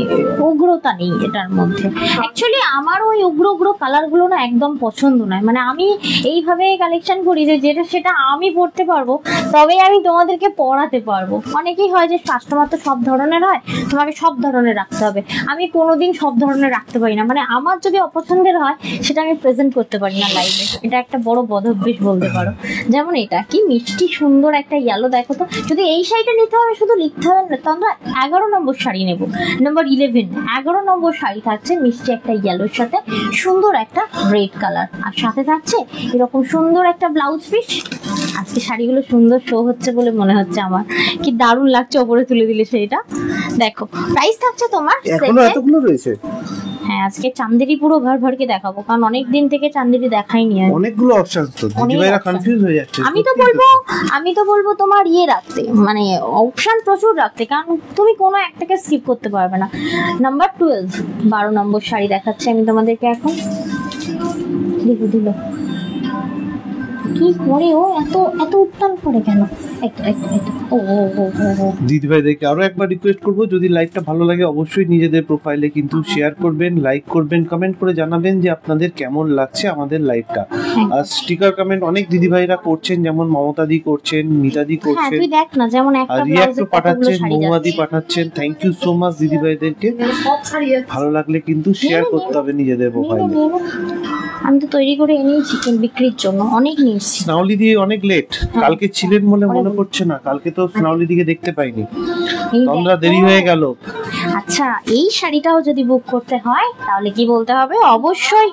উগ্রতা নেই এটার মধ্যে। অ্যাকচুয়ালি আমার ওই উগ্র কালার গুলো না একদম পছন্দ নয়। মানে আমি এইভাবে কালেকশন করি যে যেটা সেটা আমি পরতে পারবো, তবে আমি তোমাদেরকে পরাতে পারবো। অনেকেই হয় যে কাস্টমার তো সব ধরনের হয়, তোমাকে সব ধরনের রাখতে হবে। আমি কোনোদিন সব ধরনের রাখতে পারি না। মানে আমার যদি অপছন্দের হয় সেটা আমি প্রেজেন্ট করতে পারি না লাইভে। এটা একটা বড় বদভ্যাস বলতে পারো। যেমন এটা কি মিষ্টি সুন্দর একটা ইয়েলো, দেখো তো। যদি এই শাড়িটা নিতে হবে শুধু লিখতে হবে না তো, আমরা 11 নম্বর শাড়ি নেব। নাম্বার 11 নম্বর শাড়ি থাকছে মিষ্টি একটা ইয়েলোর সাথে সুন্দর একটা রেড কালার, আর সাথে থাকছে এরকম সুন্দর একটা ব্লাউজ পিস। আজকে শাড়িগুলো সুন্দর শো হচ্ছে বলে মনে হচ্ছে আমার। কি দারুণ লাগছে ওপরে তুলে দিলে সেটা। দেখো প্রাইস থাকছে তোমার এখনো এতগুলো রয়েছে। হ্যাঁ, আজকে চান্দেরি পুরো ভরকে দেখাবো, কারণ অনেক দিন থেকে চান্দেরি দেখাইনি। অনেকগুলো অপশন তো দিদিভাইরা কনফিউজ হয়ে যাচ্ছে। আমি তো বলবো তোমার রাখতে, মানে অপশন প্রচুর রাখতে, কারণ তুমি কোনো একটাকে স্কিপ করতে পারবে না। নাম্বার 12 নম্বর শাড়ি দেখাচ্ছি আমি তোমাদেরকে এখন। দিল কি করে ও এত উত্তাল করে কেন? দিদিভাইদেরকে আরো একবার রিকোয়েস্ট করবো, যদি লাইভটা ভালো লাগে অবশ্যই নিজেদের প্রোফাইলে কিন্তু শেয়ার করবেন, লাইক করবেন, কমেন্ট করে জানাবেন যে আপনাদের কেমন লাগছে আমাদের লাইভটা। আর স্টিকার কমেন্ট অনেক দিদিভাইরা করছেন, যেমন মমতাদি করছেন, মিতাদি করছেন, তুই দেখ না, যেমন একটা রিয়াক্ট পাঠাচ্ছেন, মৌমাদি পাঠাচ্ছেন। থ্যাংক ইউ সো মাচ দিদিভাইদেরকে। ভালো লাগলে কিন্তু শেয়ার করতে হবে নিজেদের প্রোফাইলে। আমি তো তৈরি করে এনেই চিকেন বিক্রির জন্য অনেক নিয়েছি। স্নাউলি দিয়ে অনেক লেট, কালকে ছিলেন বলে মনে পড়ছে না, কালকে তো স্নাউলি দিকে দেখতে পাইনি, তোমরা দেরি হয়ে গেল। আচ্ছা, এই শাড়িটাও যদি বুক করতে হয় তাহলে কি বলতে হবে? অবশ্যই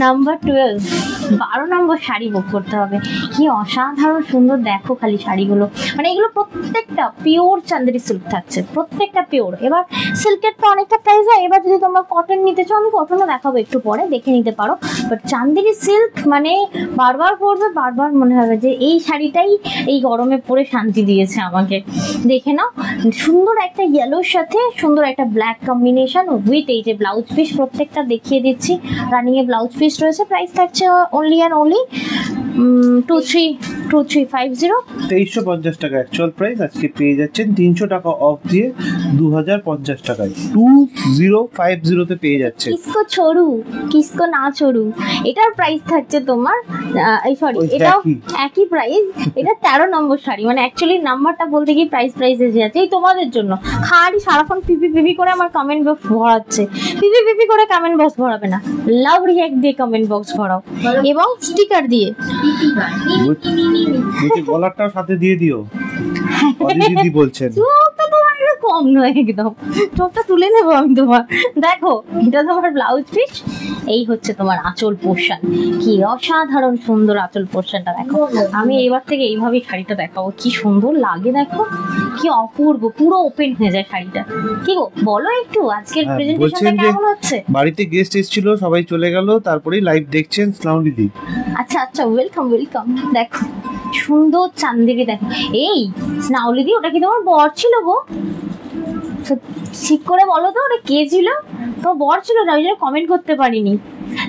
নাম্বার 12 নম্বর শাড়ি বুক করতে হবে। কি অসাধারণ সুন্দর দেখো খালি শাড়িগুলো, মানে এগুলো প্রত্যেকটা পিওর চান্দেরি সিল্ক থাকছে, প্রত্যেকটা পিওর। এবার সিল্কের তো অনেকটা প্রাইস হয়, এবার যদি তোমরা কটন নিতে চাও আমি কটনও দেখাবো একটু পরে, দেখে নিতে পারো। বাট চান্দেরি সিল্ক মানে বারবার পরবে, বারবার মনে হবে যে এই শাড়িটাই এই গরমে পরে শান্তি দিয়েছে আমাকে। দেখে নাও, সুন্দর একটা ইয়েলোর সাথে সুন্দর একটা ব্ল্যাক কম্বিনেশন উইথ এই যে ব্লাউজ পিস, প্রত্যেকটা দেখিয়ে দিচ্ছি। রানিং এ ব্লাউজ পিস রয়েছে। প্রাইস থাকছে অনলি অ্যান্ড অনলি 2350, 2350 টাকা অ্যাকচুয়াল প্রাইস। আজকে পেয়ে যাচ্ছেন 300 টাকা অফ দিয়ে 2050 টাকায় 2050 তে পেয়ে যাচ্ছে। কিসকো না ছড়ু। এটার প্রাইস থাকছে তোমার এটাও একই প্রাইস। এটা 13 নম্বর শাড়ি, মানে অ্যাকচুয়ালি নাম্বারটা বলতে গিয়ে প্রাইস এসে যাচ্ছে। এই তোমাদের জন্য খালি সারাক্ষণ পিপি করে আমার কমেন্ট বক্স ভরাচ্ছে। পিপি করে কমেন্ট বক্স ভরাবে না, লাভ রিঅ্যাক্ট দিয়ে কমেন্ট বক্স ভরাও এবং স্টিকার দিয়ে। গলারটাও সাথে দিয়ে দিও। অদি দিদি বলছেন চোখটা তোমার একটু কম নয়, একদম চোখটা তুলে নেবো আমি তোমার। দেখো এটা তোমার ব্লাউজ পিস, এই হচ্ছে তোমার আঁচল পোর্শন। কি অসাধারণ সুন্দর আঁচল পোর্শনটা দেখো। আমি এবার থেকে এইভাবেই শাড়িটা দেখাবো, কি সুন্দর লাগে দেখো, কি অপূর্ব, পুরো ওপেন হয়ে যায় শাড়িটা। কি গো বলো একটু আজকের প্রেজেন্টেশনটা কেমন হচ্ছে? বাড়িতে গেস্ট এসেছিল, সবাই চলে গেল, তারপরেই লাইভ দেখছেন স্নাউল দিদি। আচ্ছা আচ্ছা, ওয়েলকাম ওয়েলকাম। দেখো সুন্দর চান্দেরি দেখো। এই স্নাউলিদি, ওটা কি তোমার বর ছিল গো? ঠিক করে বলো তো, ওটা কে ছিল? তোমার বর ছিল না, ওই জন্য কমেন্ট করতে পারিনি।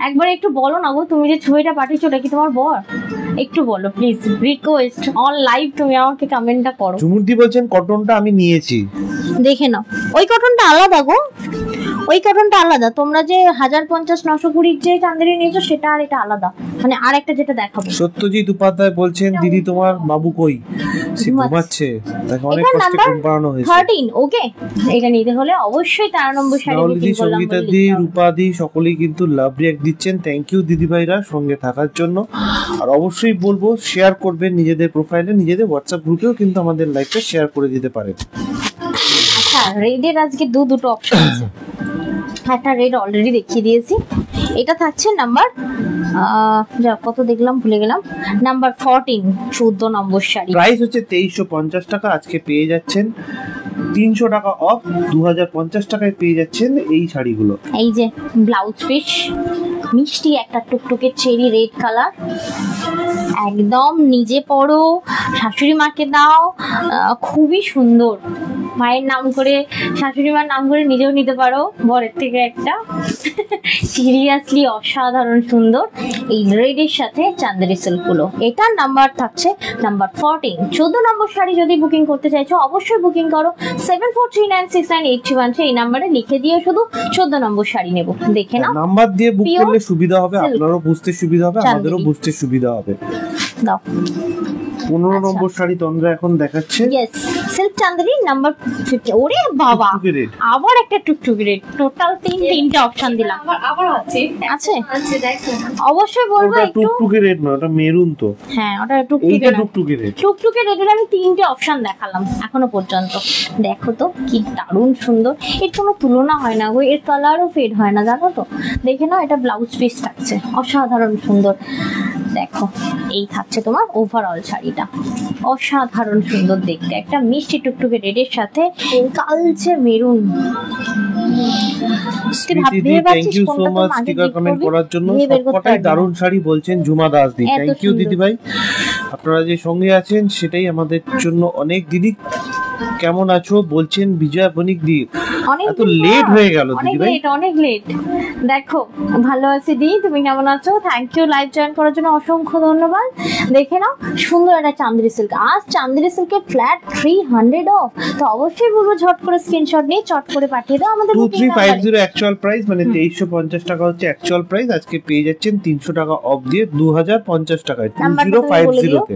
একবার একটু বলো না গো, তুমি যে ছবিটা পাঠিয়েছো ওটা কি তোমার বর? একটু বলো প্লিজ, রিকোয়েস্ট অন লাইভ, তুমি আমাকে কমেন্টটা করো। ঝুমুরদি বলছেন কটনটা আমি নিয়েছি, দেখে নাও। ওই কটনটা আলাদা গো, ওই কটনটা আলাদা। তোমরা যে 1050-920 যে চান্দেরি নিয়েছো সেটা, আর এটা আলাদা, মানে আর একটা যেটা দেখাবো। সত্যজিৎ উপাধ্যায় বলছেন দিদি তোমার বাবু কই? সে ঘুমাচ্ছে, তাকে অনেক কষ্টে ঘুম পাড়ানো হয়েছে। 13 ওকে, এটা নিতে হলে অবশ্যই 13 নম্বর শাড়ি বুকিং করলাম। সঙ্গীতাদি, রূপাদি সকলেই কিন্তু লাভ রিঅ্যাক্ট দিচ্ছেন। থ্যাংক ইউ দিদি ভাইরা সঙ্গে থাকার জন্য। আর অবশ্যই বলবো শেয়ার করবেন নিজেদের প্রোফাইলে, নিজেদের হোয়াটসঅ্যাপ গ্রুপেও কিন্তু আমাদের লাইভটা শেয়ার করে দিতে পারেন। আচ্ছা, রেডের আজকে দুটো অপশন আছে। একটা রেড অলরেডি দেখিয়ে দিয়েছি, এটা থাকছে নাম্বার যা কত দেখলাম ভুলে গেলাম, নাম্বার 14, 14 নম্বর শাড়ি। প্রাইস হচ্ছে 2350 টাকা, আজকে পেয়ে যাচ্ছেন 300 টাকা অফ, 2050 টাকায় পেয়ে যাচ্ছেন এই শাড়িগুলো। এই যে ব্লাউজ পিস, মিষ্টি একটা টুকটুকে চেরি রেড কালার, একদম নিজে পরো, শাশুড়ি মাকে দাও, খুবই সুন্দর। মায়ের নাম করে, শাশুড়ি মার নাম করে নিজেও নিতে পারো বরের থেকে একটা। সিরিয়াসলি অসাধারণ সুন্দর এই রেডের সাথে চান্দেরি সিল্কগুলো। এটার নাম্বার থাকছে নাম্বার 14, 14 নম্বর শাড়ি। যদি বুকিং করতে চাইছো অবশ্যই বুকিং করো 7439698313, এই নাম্বারে লিখে দিয়ে শুধু 14 নম্বর শাড়ি নেব। দেখে নাও, নাম্বার দিয়ে বুক করলে সুবিধা হবে, আপনারও বুঝতে সুবিধা হবে, আমাদেরও বুঝতে সুবিধা হবে। দাও 15 নম্বর শাড়ি তন্দ্রা এখন দেখাচ্ছে। Yes, silk Chanderi number 50। ওরে বাবা, আবার একটা টুকটুকি রেড। টোটাল তিনটে অপশন দিলাম। আবার আছে আছে দেখো। অবশ্যই বলবো একটু। টুকটুকি রেড না, ওটা মেরুন তো। হ্যাঁ, ওটা টুকটুকি এইটা টুকটুকি রেড। টুকটুকি রেডের আমি তিনটে অপশন দেখালাম এখনো পর্যন্ত। দেখো তো কি দারুণ সুন্দর, এর কোনো তুলনা হয় না গো, এর কালারও ফেড হয় না, জানো তো। দেখে নাও, এটা ব্লাউজ পিস থাকছে অসাধারণ সুন্দর। দেখো এই থাকছে তোমার ওভারঅল শাড়িটা, অসাধারণ সুন্দর দেখতে, একটা মিষ্টি টুকটুকে রেডের সাথে কালচে maroon. Thank you so much sticker comment করার জন্য। সবকটাই দারুণ শাড়ি বলছেন ঝুমা দাস দি। থ্যাংক ইউ দিদি ভাই, আপনারা যে সঙ্গে আছেন সেটাই আমাদের জন্য অনেক। দিদি কেমন আছো বলছেন বিজয়া বণিক দি। এত লেট হয়ে গেল দিদি ভাই, অনেক লেট। দেখো ভালো আছি দি, তুমি কেমন আছো? থ্যাংক ইউ লাইভ জয়েন করার জন্য, অসংখ্য ধন্যবাদ। দেখে নাও সুন্দর একটা চান্দেরি সিল্ক, আজ চান্দেরি সিল্কের ফ্ল্যাট 300 অফ। তো অবশ্যই বলবো ঝট করে স্ক্রিনশট নিয়ে চট করে পাঠিয়ে দাও আমাদের 2350 অ্যাকচুয়াল প্রাইস, মানে 2350 টাকা হচ্ছে অ্যাকচুয়াল প্রাইস। আজকে পেয়ে যাচ্ছেন 300 টাকা অফ দিয়ে 2050 টাকায় 2050 তে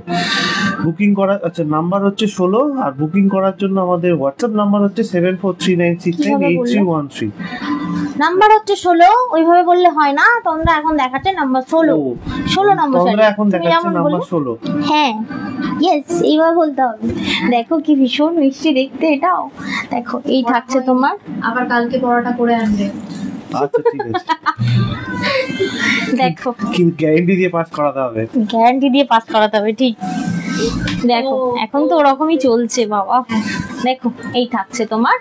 বুকিং করা। আচ্ছা, নাম্বার হচ্ছে 16, আর বুকিং করার জন্য আমাদের হোয়াটসঅ্যাপ নাম্বার হচ্ছে 7439698313। নাম্বার হচ্ছে 16, ওইভাবে বললে হয় না। তোমরা এখন দেখাচ্ছে নাম্বার 16 নম্বর শাড়ি। তোমরা এখন দেখাচ্ছে নাম্বার 16। হ্যাঁ ইয়েস, এইভাবে বলতে হবে। দেখো কি ভীষণ মিষ্টি দেখতে এটাও। দেখো এই থাকছে তোমার, আবার কালকে পরোটা করে আনবে। আচ্ছা ঠিক আছে, দেখো কিন্তু গ্যারান্টি দিয়ে পাস করাতে হবে, গ্যারান্টি দিয়ে পাস করাতে হবে, ঠিক। দেখো এখন তো ওরকমই চলছে বাবা। দেখো এই থাকছে তোমার,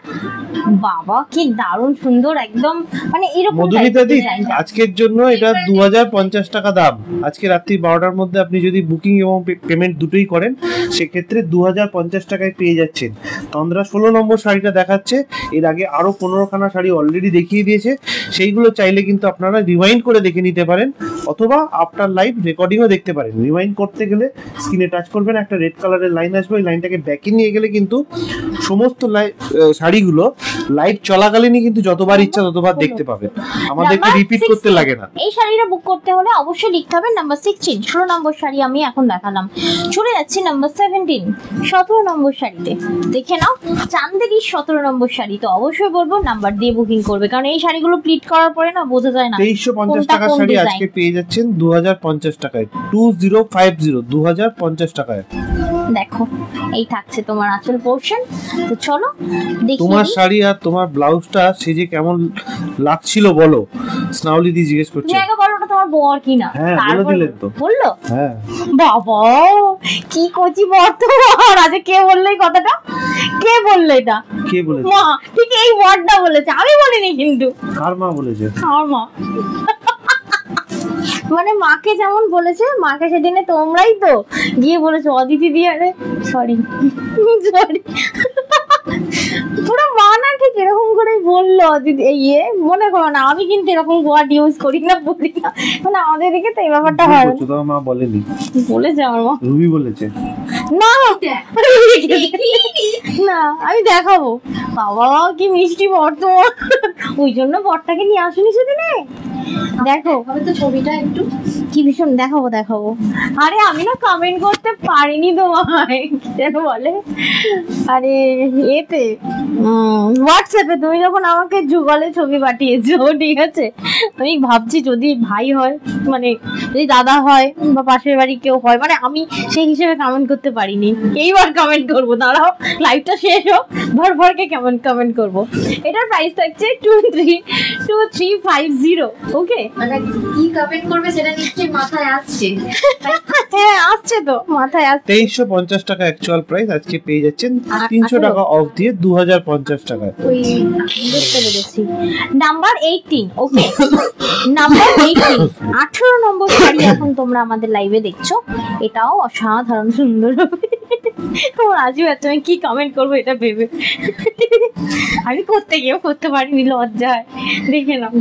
বাবা কি দারুণ সুন্দর, একদম মানে এরকম। মধুমিতা দি, আজকের জন্য এটা 2050 টাকা দাম। আজকে রাত্রি 12টার মধ্যে আপনি যদি বুকিং এবং পেমেন্ট দুটোই করেন সেক্ষেত্রে 2050 টাকায় পেয়ে যাচ্ছেন। তন্দ্রা 16 নম্বর শাড়িটা দেখাচ্ছে, এর আগে আরো 15খানা শাড়ি অলরেডি দেখিয়ে দিয়েছে, সেইগুলো চাইলে কিন্তু আপনারা রিওয়াইন্ড করে দেখে নিতে পারেন, অথবা আফটার লাইভ রেকর্ডিংও দেখতে পারেন। রিওয়াইন্ড করতে গেলে স্ক্রিনে টাচ করবেন, একটা রেড কালারের লাইন আসবে, ওই লাইনটাকে ব্যাকে নিয়ে গেলে কিন্তু সমস্ত শাড়িগুলো লাইভ চলাকালীনই কিন্তু যতবার ইচ্ছা ততবার দেখতে পাবেন, আমাদেরকে রিপিট করতে লাগে না। এই শাড়িটা বুক করতে হলে অবশ্যই লিখতে হবে নাম্বার 16, 16 নম্বর শাড়ি আমি এখন দেখালাম। চলে যাচ্ছি নাম্বার 17, 17 নম্বর শাড়িতে। দেখে নাও চান্দেরি 17 নম্বর শাড়ি। তো অবশ্যই বলবো নাম্বার দিয়ে বুকিং করবে, কারণ এই শাড়িগুলো প্লিট করার পরে না বোঝা যায় না। 2350 টাকার শাড়ি আজকে পেয়ে যাচ্ছেন 2050 টাকায়, 2050 2050 টাকায়। দেখো এই থাকছে তোমার আঁচল পোর্শন। তো চলো দেখি তোমার শাড়ি আর তোমার ব্লাউজটা সেজে কেমন লাগছিল বলো, স্নাউলি দি জিজ্ঞেস করছে। তুমি আগে বলো ওটা তোমার বর কিনা। হ্যাঁ বলে দিলেন তো। বললো? হ্যাঁ। বাবা কি কচি বর তোমার। আজ কে বললে এই কথাটা? কে বললে এটা? কে বলেছে? মা। ঠিক এই ওয়ার্ডটা বলেছে, আমি বলিনি কিন্তু। কার মা বলেছে? আমার মা। মানে মাকে যেমন বলেছে, মাকে সেদিনে তোমরাই তো গিয়ে বলেছো অদিতি দি, আরে সরি সরি পুরো মা না ঠিক এরকম করে বললো অদিতি। ইয়ে মনে করো না, আমি কিন্তু এরকম ওয়ার্ড ইউজ করি না, বলি না, মানে আমাদের দিকে তো এই ব্যাপারটা হয় না। তোমার মা বলেনি? বলেছে আমার মা। রুবি বলেছে? না না আমি দেখাবো। বাবা কি মিষ্টি বর তোমার, ওই জন্য বরটাকে নিয়ে আসুনি সেদিনে। দেখো আমি তো ছবিটা একটু কি ভীষণ দেখাবো দেখাবো। আরে আমি না কমেন্ট করতে পারিনি তোমায়, কেন বলে আরে এতে হোয়াটসঅ্যাপে তুমি যখন আমাকে যুগলে ছবি পাঠিয়েছো, ঠিক আছে, আমি ভাবছি যদি ভাই হয়, মানে যদি দাদা হয় বা পাশের বাড়ি কেউ হয়, মানে আমি সেই হিসেবে কমেন্ট করতে পারিনি। এইবার কমেন্ট করবো, দাঁড়াও লাইভটা শেষ হোক, ভর ভরকে কেমন কমেন্ট করবো। এটার প্রাইস থাকছে 2350। ওকে, মানে কি কমেন্ট করবে সেটা নিশ্চয়ই মাথায় আসছে। হ্যাঁ আসছে তো মাথায় আসছে। 2350 টাকা অ্যাকচুয়াল প্রাইস, আজকে পেয়ে যাচ্ছেন 300 টাকা অফ দিয়ে 2050 টাকায়। ওই বুঝতে পেরেছি। নাম্বার 18। ওকে নাম্বার 18, 18 নম্বর শাড়ি এখন তোমরা আমাদের লাইভে দেখছো। এটাও অসাধারণ সুন্দর। তোমার আজও তুমি কি কমেন্ট করবো এটা ভেবে আমি করতে গিয়েও করতে পারিনি, লজ্জায়। দেখে নাও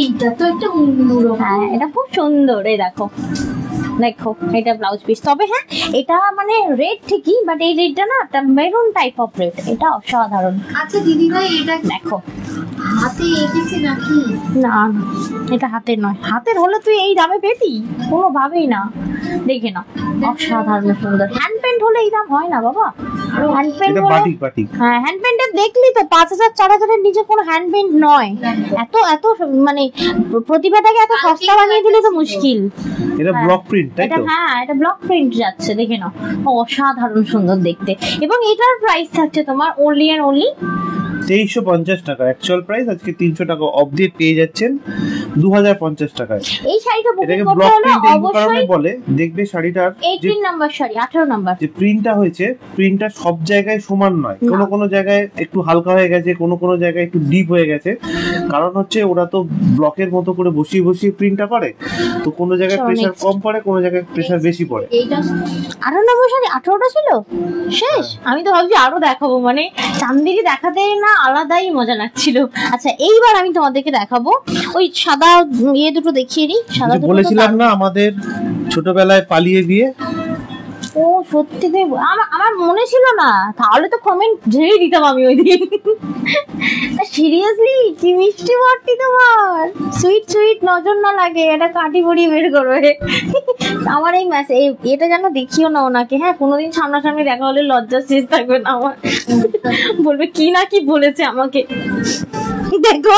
এইটা তো একটা অন্যরকম। হ্যাঁ এটা খুব সুন্দর। এই দেখো দেখো এটা ব্লাউজ পিস। তবে হ্যাঁ এটা মানে রেড ঠিকই, বাট এই রেডটা না একটা মেরুন টাইপ অফ রেড, এটা অসাধারণ। আচ্ছা দিদি ভাই এটা দেখো হাতে এঁকেছে নাকি? না না এটা হাতের নয়, হাতের হলে তুই এই দামে পেতি? কোনোভাবেই না। দেখে নাও অসাধারণ সুন্দর। হ্যান্ড পেন্ট হলে এই দাম হয় না বাবা। হ্যান্ড পেন্ট এটা হলে বাটিক বাটিক। হ্যাঁ হ্যান্ড পেন্টের দেখলি তো 5000 4000 এর নিচে কোনো হ্যান্ড পেন্ট নয়। এত এত মানে প্রতিভাটাকে এত সস্তা বানিয়ে দিলে তো মুশকিল। এটা ব্লক প্রিন্ট তাই এটা তো? হ্যাঁ এটা ব্লক প্রিন্ট যাচ্ছে, দেখে নাও অসাধারণ সুন্দর দেখতে। এবং এটার প্রাইস থাকছে তোমার অনলি এন্ড অনলি 2350 টাকা অ্যাকচুয়াল প্রাইস, আজকে 300 টাকা অফ দিয়ে পেয়ে যাচ্ছেন 2050 টাকায়। এই শাড়িটা বুকিং এটাকে করতে ব্লক হলে প্রিন্ট এই কারণে অবশ্যই বলে, দেখবে শাড়িটার যে 18 নাম্বার শাড়ি 18 নাম্বার যে প্রিন্টটা হয়েছে, প্রিন্টটা সব জায়গায় সমান নয়, কোনো কোনো জায়গায় একটু হালকা হয়ে গেছে, কোনো কোনো জায়গায় একটু ডিপ হয়ে গেছে। কারণ হচ্ছে ওরা তো ব্লকের মতো করে বসিয়ে বসিয়ে প্রিন্টটা করে, তো কোনো জায়গায় So, প্রেসার next. কম পড়ে, কোনো জায়গায় প্রেসার বেশি পড়ে। এইটা 18 নম্বর শাড়ি 18টা ছিল শেষ। আমি তো ভাবছি আরো দেখাবো, মানে চান্দিরি দেখাতে না আলাদাই মজা লাগছিল। আচ্ছা এইবার আমি তোমাদেরকে দেখাবো ওই সাদা ইয়ে দুটো দেখিয়ে দিই। সাদা দুটো তো বলেছিলাম না আমাদের ছোটবেলায় পালিয়ে বিয়ে। ও সত্যি আমার মনে ছিল না, তাহলে তো কমেন্ট ঝেড়ে দিতাম আমি ওই দিন। সিরিয়াসলি কি মিষ্টি বরটি তোমার, সুইট সুইট নজর না লাগে, এটা কাটি পড়িয়ে বের করবে। আমার এই মেসেজ এটা যেন দেখিও না ওনাকে, হ্যাঁ কোনোদিন সামনাসামনি দেখা হলে লজ্জার শেষ থাকবে না আমার, বলবে কি না কি বলেছে আমাকে। দেখো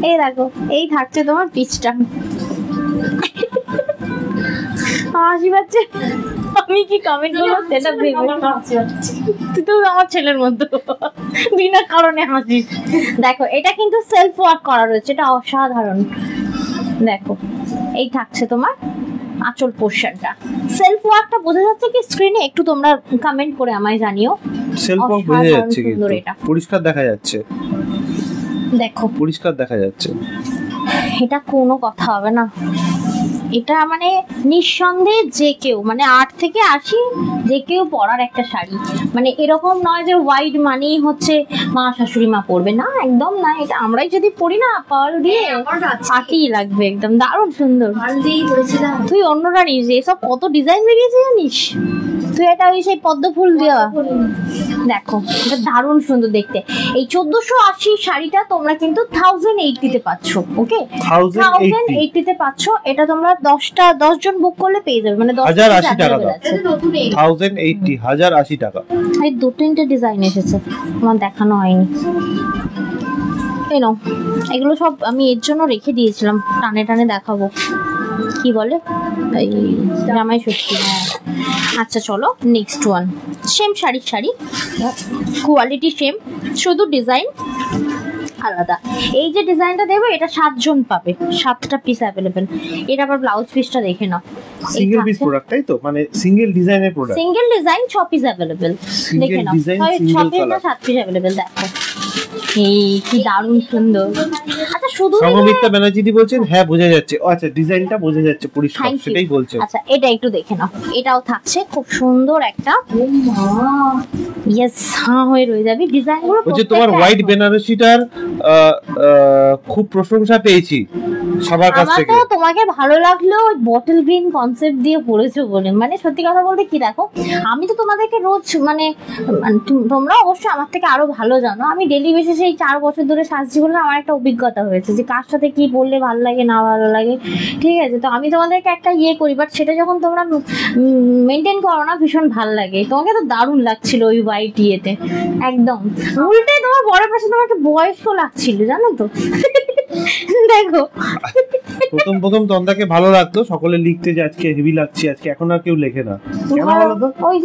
এই দেখো এই থাকছে তোমার পিচটা। হাসি পাচ্ছে, আমি কি কমেন্ট করবো সেটা ভেবে। তুই তো আমার ছেলের মতো বিনা কারণে হাসিস। দেখো এটা কিন্তু সেলফ ওয়ার্ক করা রয়েছে, এটা অসাধারণ। দেখো এই থাকছে তোমার আঁচল পোর্শনটা। সেলফ ওয়ার্কটা বোঝা যাচ্ছে কি স্ক্রিনে? একটু তোমরা কমেন্ট করে আমায় জানিও। সেলফ ওয়ার্ক বোঝা অসাধারণ যাচ্ছে, কিন্তু সুন্দর এটা। পরিষ্কার দেখা যাচ্ছে, দেখো পরিষ্কার দেখা যাচ্ছে। এটা কোনো কথা হবে না, এটা মানে নিঃসন্দেহে যে কেউ মানে 8 থেকে 80 যে কেউ পরার একটা শাড়ি। মানে এরকম নয় যে হোয়াইট মানেই হচ্ছে মা শাশুড়ি মা পরবে, না একদম না। এটা আমরাই যদি পরি না পাল দিয়ে পাটি লাগবে, একদম দারুণ সুন্দর। তুই অন্যরা নিস, এসব কত ডিজাইন বেরিয়েছে জানিস তুই? এটা ওই সেই পদ্ম ফুল দেওয়া। দেখো এটা দারুণ সুন্দর দেখতে। এই 1480 শাড়িটা তোমরা কিন্তু 1080 তে পাচ্ছ। ওকে 1080 তে পাচ্ছ। এটা তোমরা 10 জন বুক করলে পেয়ে যাবে, মানে 1080 টাকা। 1080 টাকা। এই 2-3টে ডিজাইন এসেছে, আমার দেখানো হয়নি। এই নাও, এগুলো সব আমি এর জন্য রেখে দিয়েছিলাম, টানে টানে দেখাবো। কি বলে এই জামাই ষষ্ঠী। আচ্ছা চলো next one, same sari quality same, শুধু ডিজাইন আলাদা। এই যে ডিজাইনটা দেবো এটা 7 জন পাবে, 7টা পিস অ্যাভেলেবেল। এটা আবার ব্লাউজ পিসটা দেখে নাও, সিঙ্গেল পিস প্রোডাক্ট তাই তো, মানে সিঙ্গেল ডিজাইনের product, single design 6 piece available. দেখে নাও 6 পিস না 7 পিস অ্যাভেলেবেল। দেখো এই কি দারুণ সুন্দর। আচ্ছা শুধু সমমিতা ব্যানার্জি বলছেন, হ্যাঁ বোঝা যাচ্ছে। ও আচ্ছা ডিজাইনটা বোঝা যাচ্ছে পরিষ্কার, সেটাই বলছেন। আচ্ছা এটা একটু দেখে নাও, এটাও থাকছে খুব সুন্দর একটা। ইয়েস হ্যাঁ হয়ে রয়ে যাবে ডিজাইনগুলো। ওই যে তোমার হোয়াইট বেনারসিটার খুব প্রশংসা পেয়েছি সবার কাছ থেকে। আমার তো তোমাকে ভালো লাগলো ওই বটল গ্রিন কনসেপ্ট দিয়ে পড়েছো বলে, মানে সত্যি কথা বলতে কি দেখো আমি তো তোমাদেরকে রোজ মানে তোমরা অবশ্যই আমার থেকে আরো ভালো জানো, আমি ডেলি বেসিসে এই 4 বছর ধরে সাজছি বলে আমার একটা অভিজ্ঞতা হয়েছে যে কার সাথে কি বললে ভালো লাগে না ভালো লাগে, ঠিক আছে। তো আমি তোমাদেরকে একটা ইয়ে করি, বাট সেটা যখন তোমরা মেনটেন করো না ভীষণ ভালো লাগে। তোমাকে তো দারুণ লাগছিল ওই হোয়াইট ইয়েতে, একদম উল্টে তোমার বড় পাশে তোমাকে বয়স্ক লাগছিল জানো তো। দেখো প্রথম তন্দাকে ভালো লাগতো, সকলে লিখতে যে আজকে হেভি লাগছে আজকে, এখন আর কেউ লেখে না। কেন বলো তো? ওই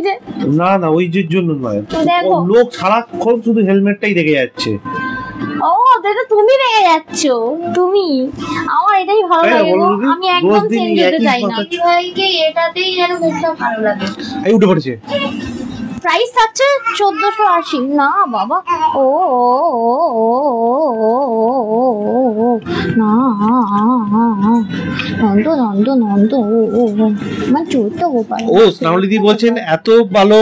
যে না ওই যে জন্য নয়, দেখো লোক সারাক্ষণ শুধু হেলমেটটাই দেখে যাচ্ছে। ও এটা তুমি রেগে যাচ্ছ, তুমি আমার এটাই ভালো লাগে গো, আমি একদম চেঞ্জ হতে চাই না। ভাইকে এটাতেই যেন মুখটা ভালো লাগে। এই উঠে পড়েছে। প্রাইস থাকছে 1480। না বাবা ও না নন্দ মানে চোরটা গোপাল। ও স্নাউলিদি বলছেন এত ভালো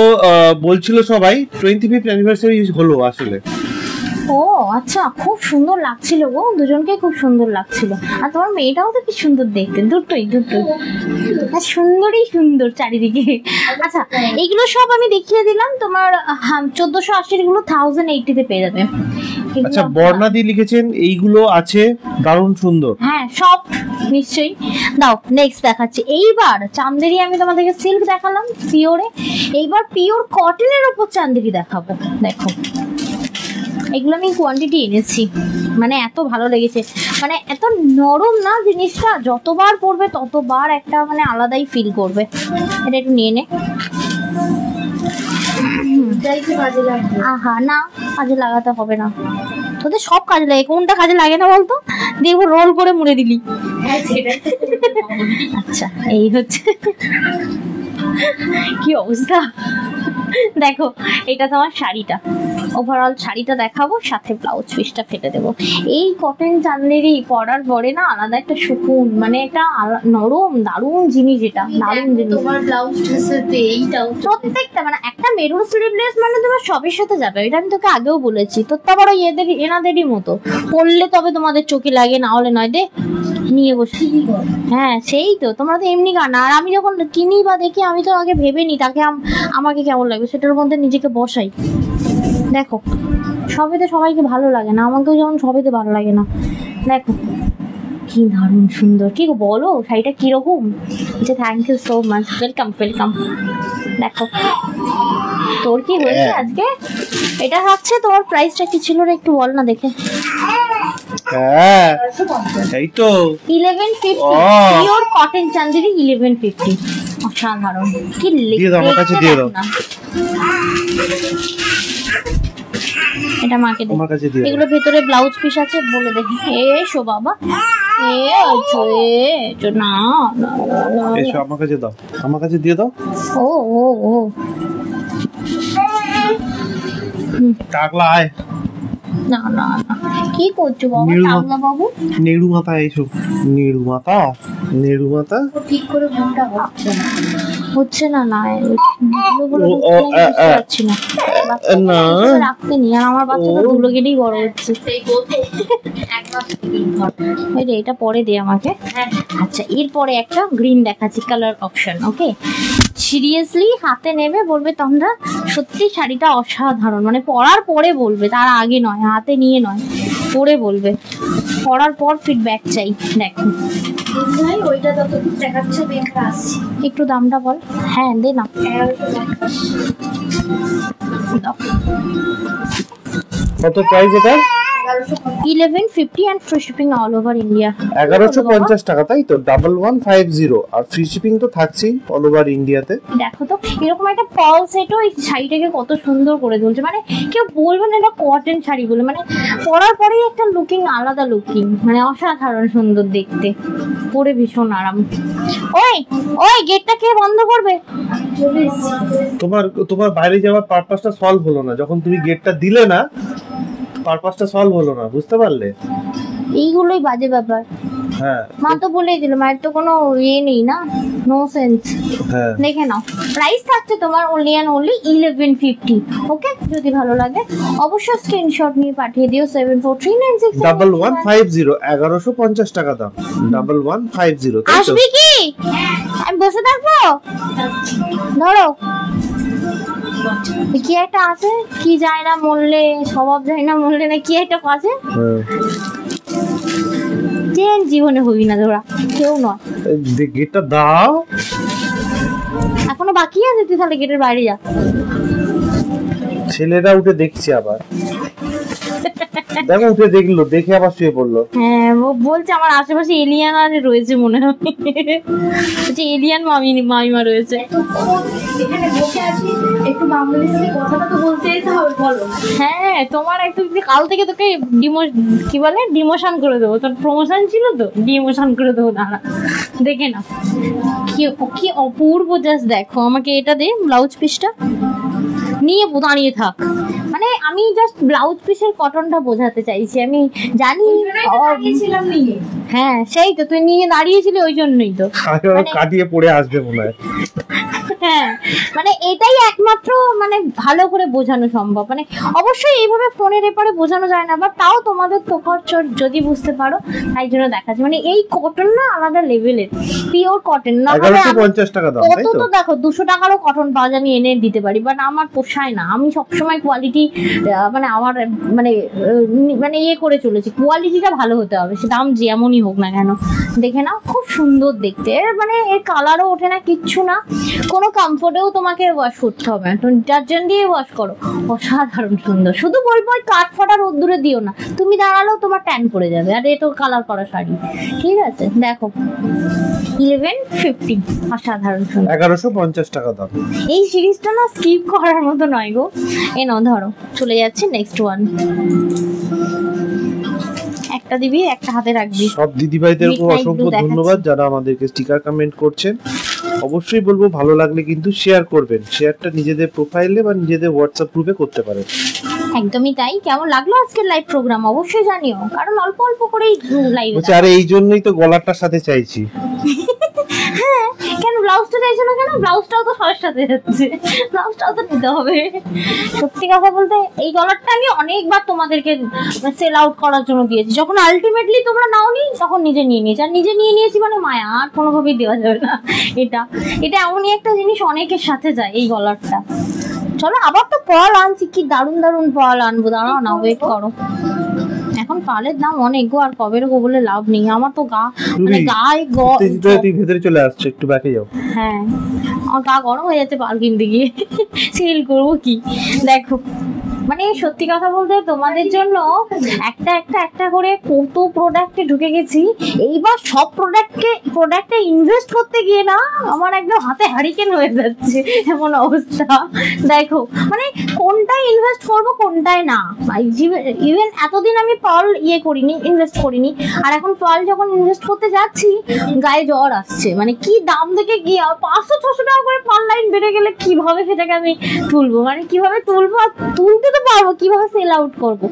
বলছিল সবাই, 25th অ্যানিভার্সারি হলো আসলে। ও আচ্ছা খুব সুন্দর লাগছিল গো, দুজনকে খুব সুন্দর লাগছিল। আর তোমার মেয়েটাও তো কি সুন্দর দেখতে, দুটোই সুন্দরই সুন্দর চারিদিকে। আচ্ছা এইগুলো সব আমি দেখিয়ে দিলাম, তোমার 1480 গুলো 1080 পেয়ে যাবে। আচ্ছা বর্ণাদি লিখেছেন এইগুলো আছে দারুণ সুন্দর। হ্যাঁ সব নিশ্চয়ই দাও। নেক্সট দেখাচ্ছি, এইবার চান্দেরি আমি তোমাদেরকে সিল্ক দেখালাম পিওরে, এইবার পিওর কটনের উপর চান্দেরি দেখাবো। দেখো এগুলো আমি কোয়ান্টিটি এনেছি, মানে এত ভালো লেগেছে, মানে এত নরম না জিনিসটা, যতবার পরবে ততবার একটা মানে আলাদাই ফিল করবে। এটা একটু নিয়ে নে। আহা না কাজে লাগাতে হবে না, তোদের সব কাজে লাগে, কোনটা কাজে লাগে না বলতো, দেখবো রোল করে মুড়ে দিলি। আচ্ছা এই হচ্ছে কি অবস্থা। দেখো এটা তোমার শাড়িটা, ওভারঅল শাড়িটা দেখাবো, সাথে ব্লাউজ পিসটা ফেলে দেবো। এই কটন চান্দেরি পরার পরে না আলাদা একটা সুকুন, মানে একটা নরম দারুণ জিনিস, এটা দারুণ জিনিস। তোমার ব্লাউজটার সাথে এইটাও প্রত্যেকটা মানে একটা মেরুন স্লিভলেস মানে তোমার সবের সাথে যাবে, এটা আমি তোকে আগেও বলেছি। তো তা বড় এনাদেরই মতো পরলে তবে তোমাদের চোখে লাগে, না হলে নয়। দে নিয়ে বসে। হ্যাঁ সেই তো, তোমরা তো এমনি গান। আর আমি যখন কিনি বা দেখি আমি তো আগে ভেবে নি তাকে আমাকে কেমন লাগবে, সেটার মধ্যে নিজেকে বসাই। দেখো সবেতে সবাইকে ভালো লাগে না, আমাকেও যেমন সবেতে ভালো লাগে না। দেখো কি দারুণ সুন্দর, কি বলো শাড়িটা কিরকম? আচ্ছা thank you so much, welcome. দেখো তোর কি হয়েছে আজকে? এটা হচ্ছে তোমার প্রাইসটা কি ছিল রে একটু বল না দেখে। হ্যাঁ এই তো 1150 পিওর কটন চান্দেরি 1150। অসাধারণ, কি দিয়ে দাও আমার কাছে, দিয়ে দাও এটা মাকে দে, আমার কাছে দিয়ে দাও। এগুলো ভেতরে ব্লাউজ পিস আছে বলে দেখি। এসো বাবা, এসো না এসো আমার কাছে দাও, আমার কাছে দিয়ে দাও। ও টাকলা আয়। না কি করছো বাবা টাকলা বাবু? নেড়ু মাথা এসো, নেড়ু মাথা ঠিক করে মনটা হচ্ছে না পারছি না রাখতে নি। আর আমার বাচ্চাটা ধুলো গেলেই বড় হচ্ছে। এটা পরে দে আমাকে। আচ্ছা এরপরে একটা গ্রিন দেখাচ্ছি, কালার অপশন। ওকে সিরিয়াসলি হাতে নেবে, বলবে তোমরা সত্যি শাড়িটা অসাধারণ, মানে পরার পরে বলবে, তার আগে নয়, হাতে নিয়ে নয়, পরে বলবে, পরার পর ফিডব্যাক চাই। দেখো ওইটা তত দেখাচ্ছে, আসছি একটু দামটা বল। হ্যাঁ দে না, কত প্রাইস এটা? 1150 and free shipping all over India. 1150 টাকা, তাই তো? 1150 আর ফ্রি শিপিং তো থাকছেই অল ওভার ইন্ডিয়াতে। দেখো তো এরকম একটা পার্ল সেটও এই শাড়িটাকে কত সুন্দর করে তুলছে, মানে কেউ বলবে না এটা কটন শাড়ি বলে, মানে পরার পরেই একটা লুকিং, আলাদা লুকিং, মানে অসাধারণ সুন্দর দেখতে, পরে ভীষণ আরাম। ওই ওই গেটটা কে বন্ধ করবে? তোমার বাইরে যাওয়ার পারপাসটা সলভ হলো না, যখন তুমি গেটটা দিলে না পারপাসটা সলভ হলো না, বুঝতে পারলে? এইগুলোই বাজে ব্যাপার। হ্যাঁ, মা তো বলেই দিল, মায়ের তো কোনো ইয়ে নেই না, নো সেন্স। হ্যাঁ, দেখে নাও, প্রাইস থাকছে তোমার only and only 1150। ওকে, যদি ভালো লাগে অবশ্যই স্ক্রিনশট নিয়ে পাঠিয়ে দিও 743967। 1150 1150 টাকা দাম, 1150। আসবি কি? আমি বসে থাকবো? ধরো কি একটা আছে, কি যায় না মরলে, স্বভাব যায় না মরলে, না কি একটা আছে, চেন জীবনে হবি না ধরা, কেউ নয়। গেটটা দাও, এখনো বাকি আছে, তুই তাহলে গেটের বাইরে যা। ছেলেরা উঠে দেখছে আবার, দেখো উঠে দেখলো, দেখে আবার শুয়ে পড়লো। হ্যাঁ, ও বলছে আমার আশেপাশে এলিয়ান আর রয়েছে মনে হয়, বলছে এলিয়ান মামিমা রয়েছে। এখানে বসে আছি, একটু বাঙালির সাথে কথাটা তো বলতেই তো হবে, বলো। হ্যাঁ, তোমার একটু কাল থেকে তোকে কি বলে ডিমোশন করে দেবো, তোর প্রমোশন ছিল তো, ডিমোশন করে দেবো, দাঁড়া দেখে না কি অপূর্ব, জাস্ট দেখো। আমাকে এটা দে, ব্লাউজ পিসটা নিয়ে দাঁড়িয়ে থাক, মানে আমি জাস্ট ব্লাউজ পিসের কটনটা বোঝাতে চাইছি, আমি জানি। হ্যাঁ সেই তো, তুই নিয়ে দাঁড়িয়েছিলি ওই জন্যই তো, কাটিয়ে পড়ে আসবে মনে হয়। হ্যাঁ, মানে এটাই একমাত্র মানে ভালো করে বোঝানো সম্ভব, মানে অবশ্যই এইভাবে ফোনের এপারে বোঝানো যায় না, বাট তাও তোমাদের তোফাজ্জল যদি বুঝতে পারো তাই জন্য দেখাচ্ছি। মানে এই কটন না আলাদা লেভেলের, পিওর কটন না, 1150 টাকা দাম, তাই তো? তো দেখো 200 টাকারও কটন পাওয়া যায়, আমি এনে দিতে পারি, বাট আমার পোষায় না। আমি সবসময় কোয়ালিটি, মানে আমার মানে ইয়ে করে চলেছি, কোয়ালিটিটা ভালো হতে হবে, সে দাম যেমনই হোক না কেন। দেখে নাও, খুব সুন্দর দেখতে, মানে এর কালারও ওঠে না, কিচ্ছু না, কোনো কমফোর্টেও তোমাকে ওয়াশ করতে হবে না, তুমি ডিটারজেন্ট দিয়ে ওয়াশ করো, অসাধারণ সুন্দর। শুধু বলবো ওই কাঠ ফাটা রোদ্দুরে দিও না, তুমি দাঁড়ালেও তোমার ট্যান পড়ে যাবে, আর এ তো কালার করা শাড়ি, ঠিক আছে? দেখো 1150, অসাধারণ সুন্দর, 1150 টাকা দাম। এই সিরিজটা না স্কিপ করার মতো নয় গো। এ নাও ধরো, চলে যাচ্ছে নেক্সট ওয়ান। একটা দিবি, একটা হাতে রাখবি। সব দিদিভাইদেরকে অসংখ্য ধন্যবাদ যারা আমাদেরকে স্টিকার কমেন্ট করছেন। অবশ্যই বলবো ভালো লাগলে কিন্তু শেয়ার করবেন, শেয়ারটা নিজেদের প্রোফাইলে বা নিজেদের হোয়াটসঅ্যাপ গ্রুপে করতে পারেন। একদমই তাই। কেমন লাগলো আজকের লাইভ প্রোগ্রাম অবশ্যই জানিও, কারণ অল্প অল্প করেই লাইভ। আরে এই জন্যই তো গলারটার সাথে চাইছি। হ্যাঁ, কেন ব্লাউজটা চাইছো না কেন? ব্লাউজটাও তো সবার সাথে যাচ্ছে, ব্লাউজটাও তো নিতে হবে। সত্যি কথা বলতে এই গলারটা আমি অনেকবার তোমাদেরকে সেল আউট করার জন্য দিয়েছি, যখন আলটিমেটলি তোমরা নাওনি তখন নিজে নিয়ে নিয়েছি, আর নিজে নিয়ে নিয়েছি মানে মায়া আর কোনোভাবেই দেওয়া যাবে না। এটা এমনই একটা জিনিস অনেকের সাথে যায় এই গলারটা। চলো আবার তো পাল আনছি, কি দারুণ দারুণ পাল আনবো, দাঁড়াও না, ওয়েট করো। এখন পালের দাম অনেক গো, আর কবের গো বলে লাভ নেই, আমার তো গা মানে গায়ে তুই ভেতরে চলে আসছে, একটু ব্যাকে যাও। হ্যাঁ, আমার গা গরম হয়ে যাচ্ছে পাল কিনতে গিয়ে, সেল করবো কি। দেখো মানে সত্যি কথা বলতে তোমাদের জন্য একটা করে কত প্রোডাক্টে ঢুকে গেছি, এইবার সব প্রোডাক্টে ইনভেস্ট করতে গিয়ে না আমার একদম হাতে হারিকেন হয়ে যাচ্ছে এমন অবস্থা। দেখো মানে কোনটায় ইনভেস্ট করবো কোনটায় না, ইভেন এতদিন আমি পার্ল ইনভেস্ট করিনি, আর এখন পার্ল যখন ইনভেস্ট করতে যাচ্ছি গায়ে জ্বর আসছে। মানে কি দাম দেখে কি 500-600 টাকা করে পার লাইন বেড়ে গেলে কিভাবে সেটাকে আমি তুলবো, মানে কিভাবে তুলবো, আর তুলতে তো পারবো, কিভাবে সেল আউট করবো,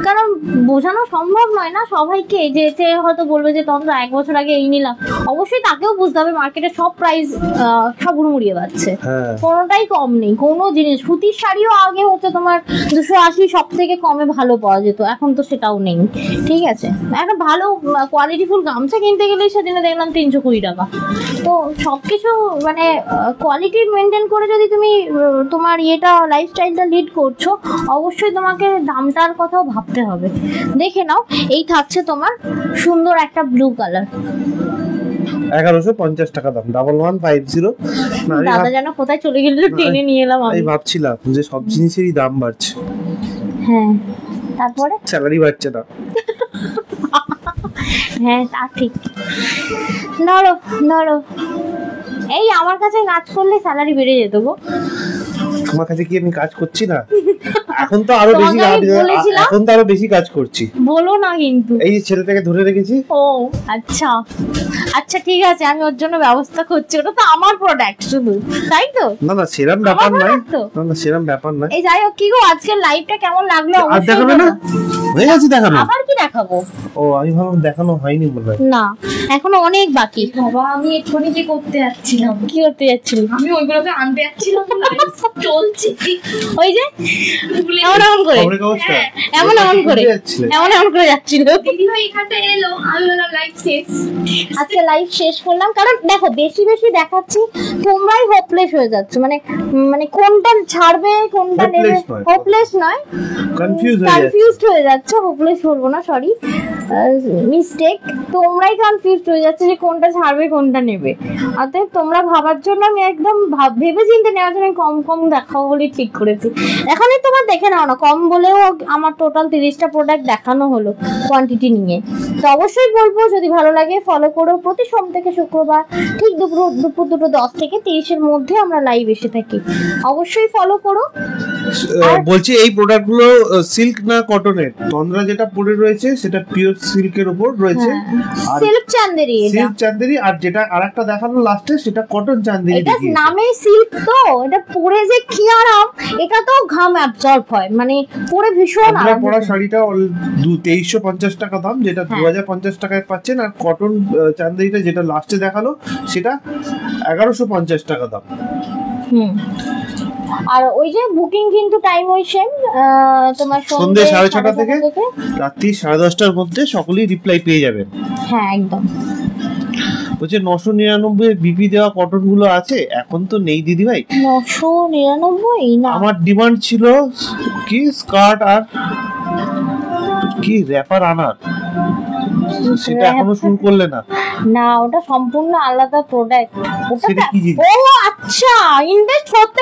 কারণ বোঝানো সম্ভব নয় না সবাইকে। যে সে হয়তো বলবে যে তখন 1 বছর আগে এই নিলাম, অবশ্যই তাকেও বুঝতে হবে মার্কেটে সব প্রাইস সব হুড়মুড়িয়ে যাচ্ছে, কোনোটাই কম নেই। কোনো জিনিস সুতির শাড়িও আগে হচ্ছে তোমার 280, সব থেকে কমে ভালো পাওয়া যেত, এখন তো সেটাও নেই। ঠিক আছে, একটা ভালো কোয়ালিটিফুল গামছা কিনতে গেলে সেদিনে দেখলাম 320 টাকা। তো সবকিছু মানে কোয়ালিটি মেনটেন করে যদি তুমি তোমার লাইফস্টাইলটা লিড করছো, অবশ্যই তোমাকে দামটার কথাও ভাবতে হবে। দেখে নাও, এই থাকছে তোমার সুন্দর একটা ব্লু কালার, 1150 টাকা দাম, 1150। দাদা যেন কোথায় চলে গেল, টেনে নিয়ে এলাম। আমি ভাবছিলাম যে সব জিনিসেরই দাম বাড়ছে। হ্যাঁ তারপরে স্যালারি বাড়ছে না। হ্যাঁ তা ঠিক। নড়ো নড়ো, এই আমার কাছে কাজ করলে স্যালারি বেড়ে যেত গো। তোমার কাছে কি আমি কাজ করছি না? এখন তো আরো বেশি এখন তো আরো বেশি কাজ করছি। বলো না কিন্তু। এই ছেলেটাকে ধরে রেখেছি। ও আচ্ছা আচ্ছা ঠিক আছে, আমি ওর জন্য ব্যবস্থা করছি। ওটা তো আমার প্রোডাক্ট শুধু, তাই তো? না না সেরকম ব্যাপার নয়, না না সেরকম ব্যাপার নয়। এই যাই হোক, কি গো আজকের লাইভটা কেমন লাগলো? আর দেখাবে না? হয়ে গেছে দেখানো। আবার কি দেখাবো? ও আমি ভাবলাম দেখানো হয়নি বলে। না এখনো অনেক বাকি। বাবা আমি এক্ষুনি কি করতে যাচ্ছিলাম? কি করতে যাচ্ছিলি? আমি ওইগুলোকে আনতে যাচ্ছিলাম, চলছে ওই যে এমন এমন করে এমন এমন করে যাচ্ছিল। দিদি ভাই এখানটা এলো, আমি বললাম লাইভ শেষ। আজকে লাইভ শেষ করলাম, কারণ দেখো বেশি বেশি দেখাচ্ছি তোমরাই হোপলেস হয়ে যাচ্ছ। মানে মানে কোনটা ছাড়বে কোনটা নেবে, হোপলেস নয় কনফিউজড হয়ে যাচ্ছ। হোপলেস বলবো না, সরি মিস্টেক। তোমরাই কনফিউজড হয়ে যাচ্ছে যে কোনটা ছাড়বে কোনটা নেবে। অতএব তোমরা ভাবার জন্য আমি একদম ভেবে চিন্তে নেওয়ার জন্য কম কম দেখাবো বলে ঠিক করেছি। এখনই তোমার দেখে নাও না, কম বলেও আমার টোটাল 30টা প্রোডাক্ট দেখানো হলো কোয়ান্টিটি নিয়ে। তো অবশ্যই বলবো যদি ভালো লাগে ফলো করো। প্রতি সোম থেকে শুক্রবার ঠিক দুপুর 2:10 থেকে 30-এর মধ্যে আমরা লাইভ এসে থাকি, অবশ্যই ফলো করো। বলছি এই প্রোডাক্টগুলো সিল্ক না কটনের? তন্দ্রা যেটা পরে রয়েছে সেটা পিওর সিল্কের উপর রয়েছে, আর সিল্ক চান্দেরি, সিল্ক চান্দেরি। আর যেটা আরেকটা দেখানো লাস্টে সেটা কটন চান্দেরি। এটা নামে সিল্ক, তো এটা পরে যে কি আরাম, এটা তো ঘাম অ্যাবজর্ব হয়, মানে পরে ভীষণ আরাম। পরা শাড়িটা 2350 টাকা দাম, যেটা 2050 টাকায় পাচ্ছেন। আর কটন চান্দেরিটা যেটা লাস্টে দেখালো সেটা 1150 টাকা দাম। আর ওই যে বুকিং কিন্তু টাইম ওই সেম, তোমার সন্ধ্যে 6:30 থেকে রাত্রি 10:30টার মধ্যে সকলেই রিপ্লাই পেয়ে যাবেন। হ্যাঁ একদম। বলছে 999 বিপি দেওয়া কটন গুলো আছে, এখন তো নেই দিদি ভাই। 999 না, আমার ডিমান্ড ছিল কি স্কার্ট আর কি র‍্যাপার আনার, সেটা এখনো শুরু করলে না? না ওটা সম্পূর্ণ আলাদা প্রোডাক্ট। সেটা কি জিনিস? ও আচ্ছা, ইনভেস্ট করতে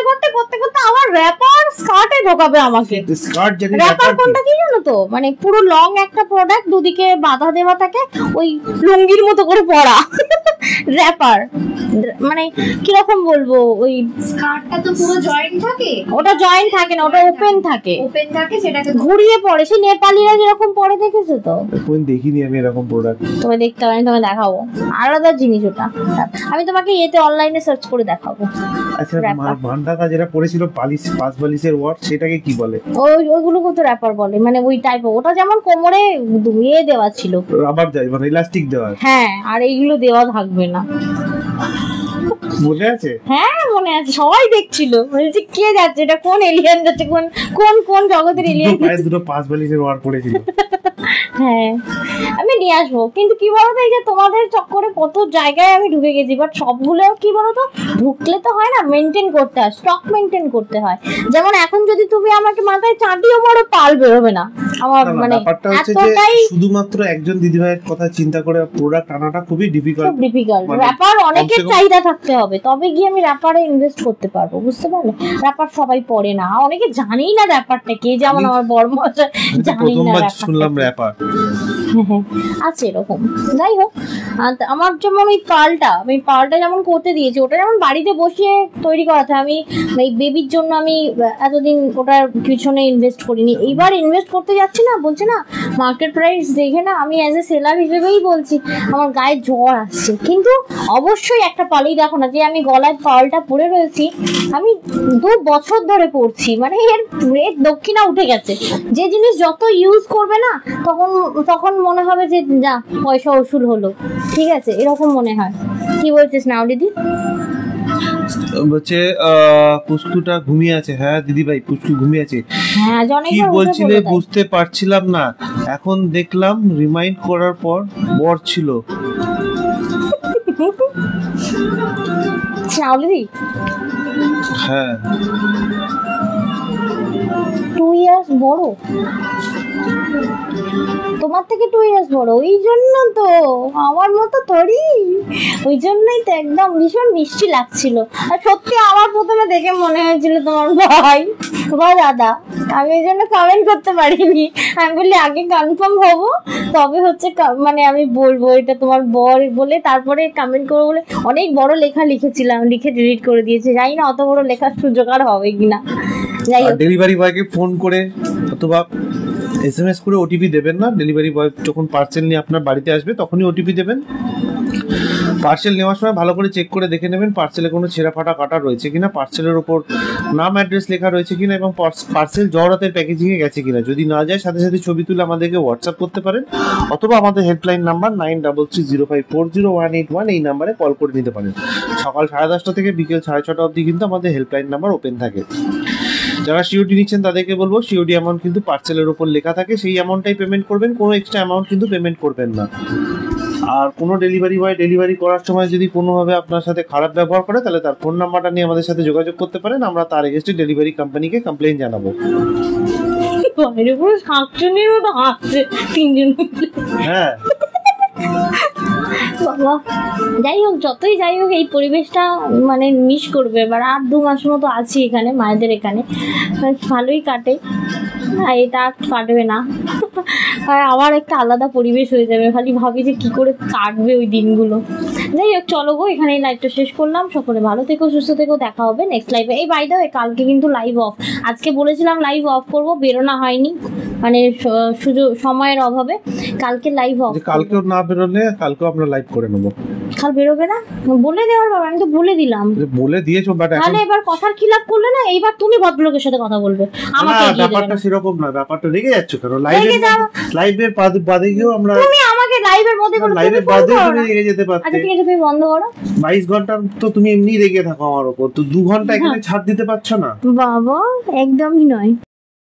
আবার র‍্যাপার স্কার্টে ঢোকাবে আমাকে। স্কার্ট জানি র‍্যাপার কোনটা কি জানো তো, মানে পুরো লং একটা প্রোডাক্ট, দুদিকে বাঁধা দেওয়া থাকে, ওই লুঙ্গির মতো করে পরা র‍্যাপার। মানে কি রকম বলবো, ওই স্কার্টটা তো পুরো জয়েন্ট থাকে। ওটা জয়েন্ট থাকে না, ওটা ওপেন থাকে, সেটাকে ঘুরিয়ে পড়ে। সেই নেপালিরা যেরকম পরে দেখেছো তো? কোন দেখিনি আমি এরকম প্রোডাক্ট। তুমি দেখতে পারো, আমি তোমাকে দেখাবো, আলাদা জিনিস ওটা। আমি তোমাকে এতে অনলাইনে সার্চ করে দেখাবো। আচ্ছা মান্ডাকা যেটা পরেছিল পাঁচ বালিশের ওয়ার্ড, সেটাকে কি বলে? ওইগুলোকে তো র‍্যাপার বলে, মানে ওই টাইপ। ওটা যেমন কোমরে দেওয়া ছিল, রাবার যায় মানে ইলাস্টিক দেওয়া। হ্যাঁ, আর এইগুলো দেওয়া থাকবে না। মনে আছে? হ্যাঁ মনে আছে, সবাই দেখছিল, বলছে কে যাচ্ছে, এটা কোন এলিয়েন যাচ্ছে, কোন জগতের এলিয়েন। দুটো 5 বালিশের ওয়ার পড়েছিল। হ্যাঁ আমি নিয়ে আসবো, কিন্তু কি বলতো, এই যে তোমাদের চক্করে কত জায়গায় আমি ঢুকে গেছি, বাট সবগুলো কি বলতো, ঢুকলে তো হয় না, মেনটেন করতে হয়, স্টক মেনটেন করতে হয়। যেমন এখন যদি তুমি আমাকে মাথায় চাটিও মারো, পাল বেরোবে না আমার। মানে এতটাই শুধুমাত্র একজন দিদিভাইয়ের কথা চিন্তা করে প্রোডাক্ট আনাটা খুবই ডিফিকাল্ট। র‍্যাপার অনেকের চাহিদা থাকতে হবে, তবে গিয়ে আমি র‍্যাপারে ইনভেস্ট করতে পারবো, বুঝতে পারলে? র‍্যাপার সবাই পরে না, অনেকে জানেই না র‍্যাপারটা কি। যেমন আমার বড়মশাই জানেই না শুনলাম র‍্যাপার আছে এরকম। যাই হোক, আমার যেমন ওই পালটা যেমন করতে দিয়েছি, ওটা যেমন বাড়িতে বসিয়ে তৈরি করা থাকে। আমি এই বেবির জন্য আমি এতদিন ওটার পিছনে ইনভেস্ট করিনি, এইবার ইনভেস্ট করতে যাচ্ছি না, বলছে না মার্কেট প্রাইস দেখে না, আমি অ্যাজ এ সেলার হিসেবেই বলছি আমার গায়ে জ্বর আসছে। কিন্তু অবশ্যই একটা পালেই দেখো না, যে আমি গলায় পালটা পরে রয়েছি, আমি 2 বছর ধরে পরছি, মানে এর দক্ষিণা উঠে গেছে। যে জিনিস যত ইউজ করবে না, তখন মনে হবে যে যা পয়সা ওসুল হলো, ঠিক আছে, এরকম মনে হয়। কি বলছিস নাও দিদি? বলছে পুষ্কুটা ঘুমিয়ে আছে। হ্যাঁ দিদি ভাই, পুষ্কু ঘুমিয়ে আছে। হ্যাঁ, কি বলছিলে বুঝতে পারছিলাম না, এখন দেখলাম রিমাইন্ড করার পর বর ছিল। দিদি হ্যাঁ 2 ইয়ার্স বড়। তোমার থেকে 2 ইয়ার্স বড়, ওই জন্য তো আমার মতো থরি, ওই জন্যই তো একদম ভীষণ মিষ্টি লাগছিল। আর সত্যি আমার প্রথমে দেখে মনে হয়েছিল তোমার ভাই বা দাদা, আমি এই জন্য কমেন্ট করতে পারিনি। আমি বলি আগে কনফার্ম হবো তবে হচ্ছে মানে আমি বলবো এটা তোমার বর বলে, তারপরে কমেন্ট করবো বলে অনেক বড় লেখা লিখেছিলাম, লিখে ডিলিট করে দিয়েছে। জানি না অত বড় লেখার সুযোগ আর হবে কিনা। যাই হোক, ডেলিভারি বয়কে ফোন করে অথবা SMS করে ওটিপি দেবেন না। ডেলিভারি বয় যখন পার্সেল নিয়ে আপনার বাড়িতে আসবে তখনই ওটিপি দেবেন। পার্সেল নেওয়ার সময় ভালো করে চেক করে দেখে নেবেন পার্সেলে কোনো ছেঁড়া ফাটা কাটা রয়েছে কিনা, পার্সেলের উপর নাম অ্যাড্রেস লেখা রয়েছে কিনা এবং পার্সেল জহরাতের প্যাকেজিংয়ে গেছে কিনা। যদি না যায় সাথে সাথে ছবি তুলে আমাদেরকে হোয়াটসঅ্যাপ করতে পারেন অথবা আমাদের হেল্পলাইন নাম্বার 9330540181 এই নাম্বারে কল করে নিতে পারেন। সকাল 10:30 থেকে বিকেল 6:30 অবধি কিন্তু আমাদের হেল্পলাইন নাম্বার ওপেন থাকে। যারা সিওডি নিচ্ছেন তাদেরকে বলবো সিওডি অ্যামাউন্ট কিন্তু পার্সেলের উপর লেখা থাকে, সেই অ্যামাউন্টটাই পেমেন্ট করবেন, কোনো এক্সট্রা অ্যামাউন্ট কিন্তু পেমেন্ট করবেন না। আর কোনো ডেলিভারি বয় ডেলিভারি করার সময় যদি কোনোভাবে আপনার সাথে খারাপ ব্যবহার করে তাহলে তার ফোন নাম্বারটা নিয়ে আমাদের সাথে যোগাযোগ করতে পারেন, আমরা তার এগেইনস্টে ডেলিভারি কোম্পানিকে কমপ্লেইন জানাবো। বাইরে পুরো শাকচুনির মতো হাসছে তিনজন। হ্যাঁ বাবা, যাই হোক যতই যাই হোক এই পরিবেশটা মানে মিস করবে। এবার আর 2 মাস মতো আছি এখানে, মায়েদের এখানে ভালোই কাটে, এটা আর কাটবে না। আর আবার একটা আলাদা পরিবেশ হয়ে যাবে, খালি ভাবি যে কি করে কাটবে ওই দিনগুলো। যাই হোক চলো গো, এখানে লাইভটা শেষ করলাম। সকলে ভালো থেকো, সুস্থ থেকো, দেখা হবে নেক্সট লাইভে। এই বাই দ্য ওয়ে, কালকে কিন্তু লাইভ অফ, আজকে বলেছিলাম লাইভ অফ করবো, বেরোনো হয়নি মানে সুযোগ সময়ের অভাবে। কালকে লাইভ অফ, কালকেও না বেরোলে কালকেও আমরা লাইভ করে নেবো। কাল বেরোবে না বলে দেওয়ার বাবা, আমি তো বলে দিলাম। বলে দিয়েছো বাট তাহলে এবার কথার খিলাপ করলে না, এইবার তুমি ভদ্রলোকের সাথে কথা বলবে, আমাকে এগিয়ে দেবে ব্যাপারটা না। সেরকম না, ব্যাপারটা রেগে যাচ্ছ কেন? লাইভের বাদে গিয়েও আমরা, তুমি আমাকে লাইভের মধ্যে বলো, লাইভের বাদে তুমি রেগে যেতে পারতে। আচ্ছা ঠিক আছে তুমি বন্ধ করো। 22 ঘন্টা তো তুমি এমনি রেগে থাকো আমার উপর, তো 2 ঘন্টা এখানে ছাড় দিতে পারছো না? বাবা একদমই নয়।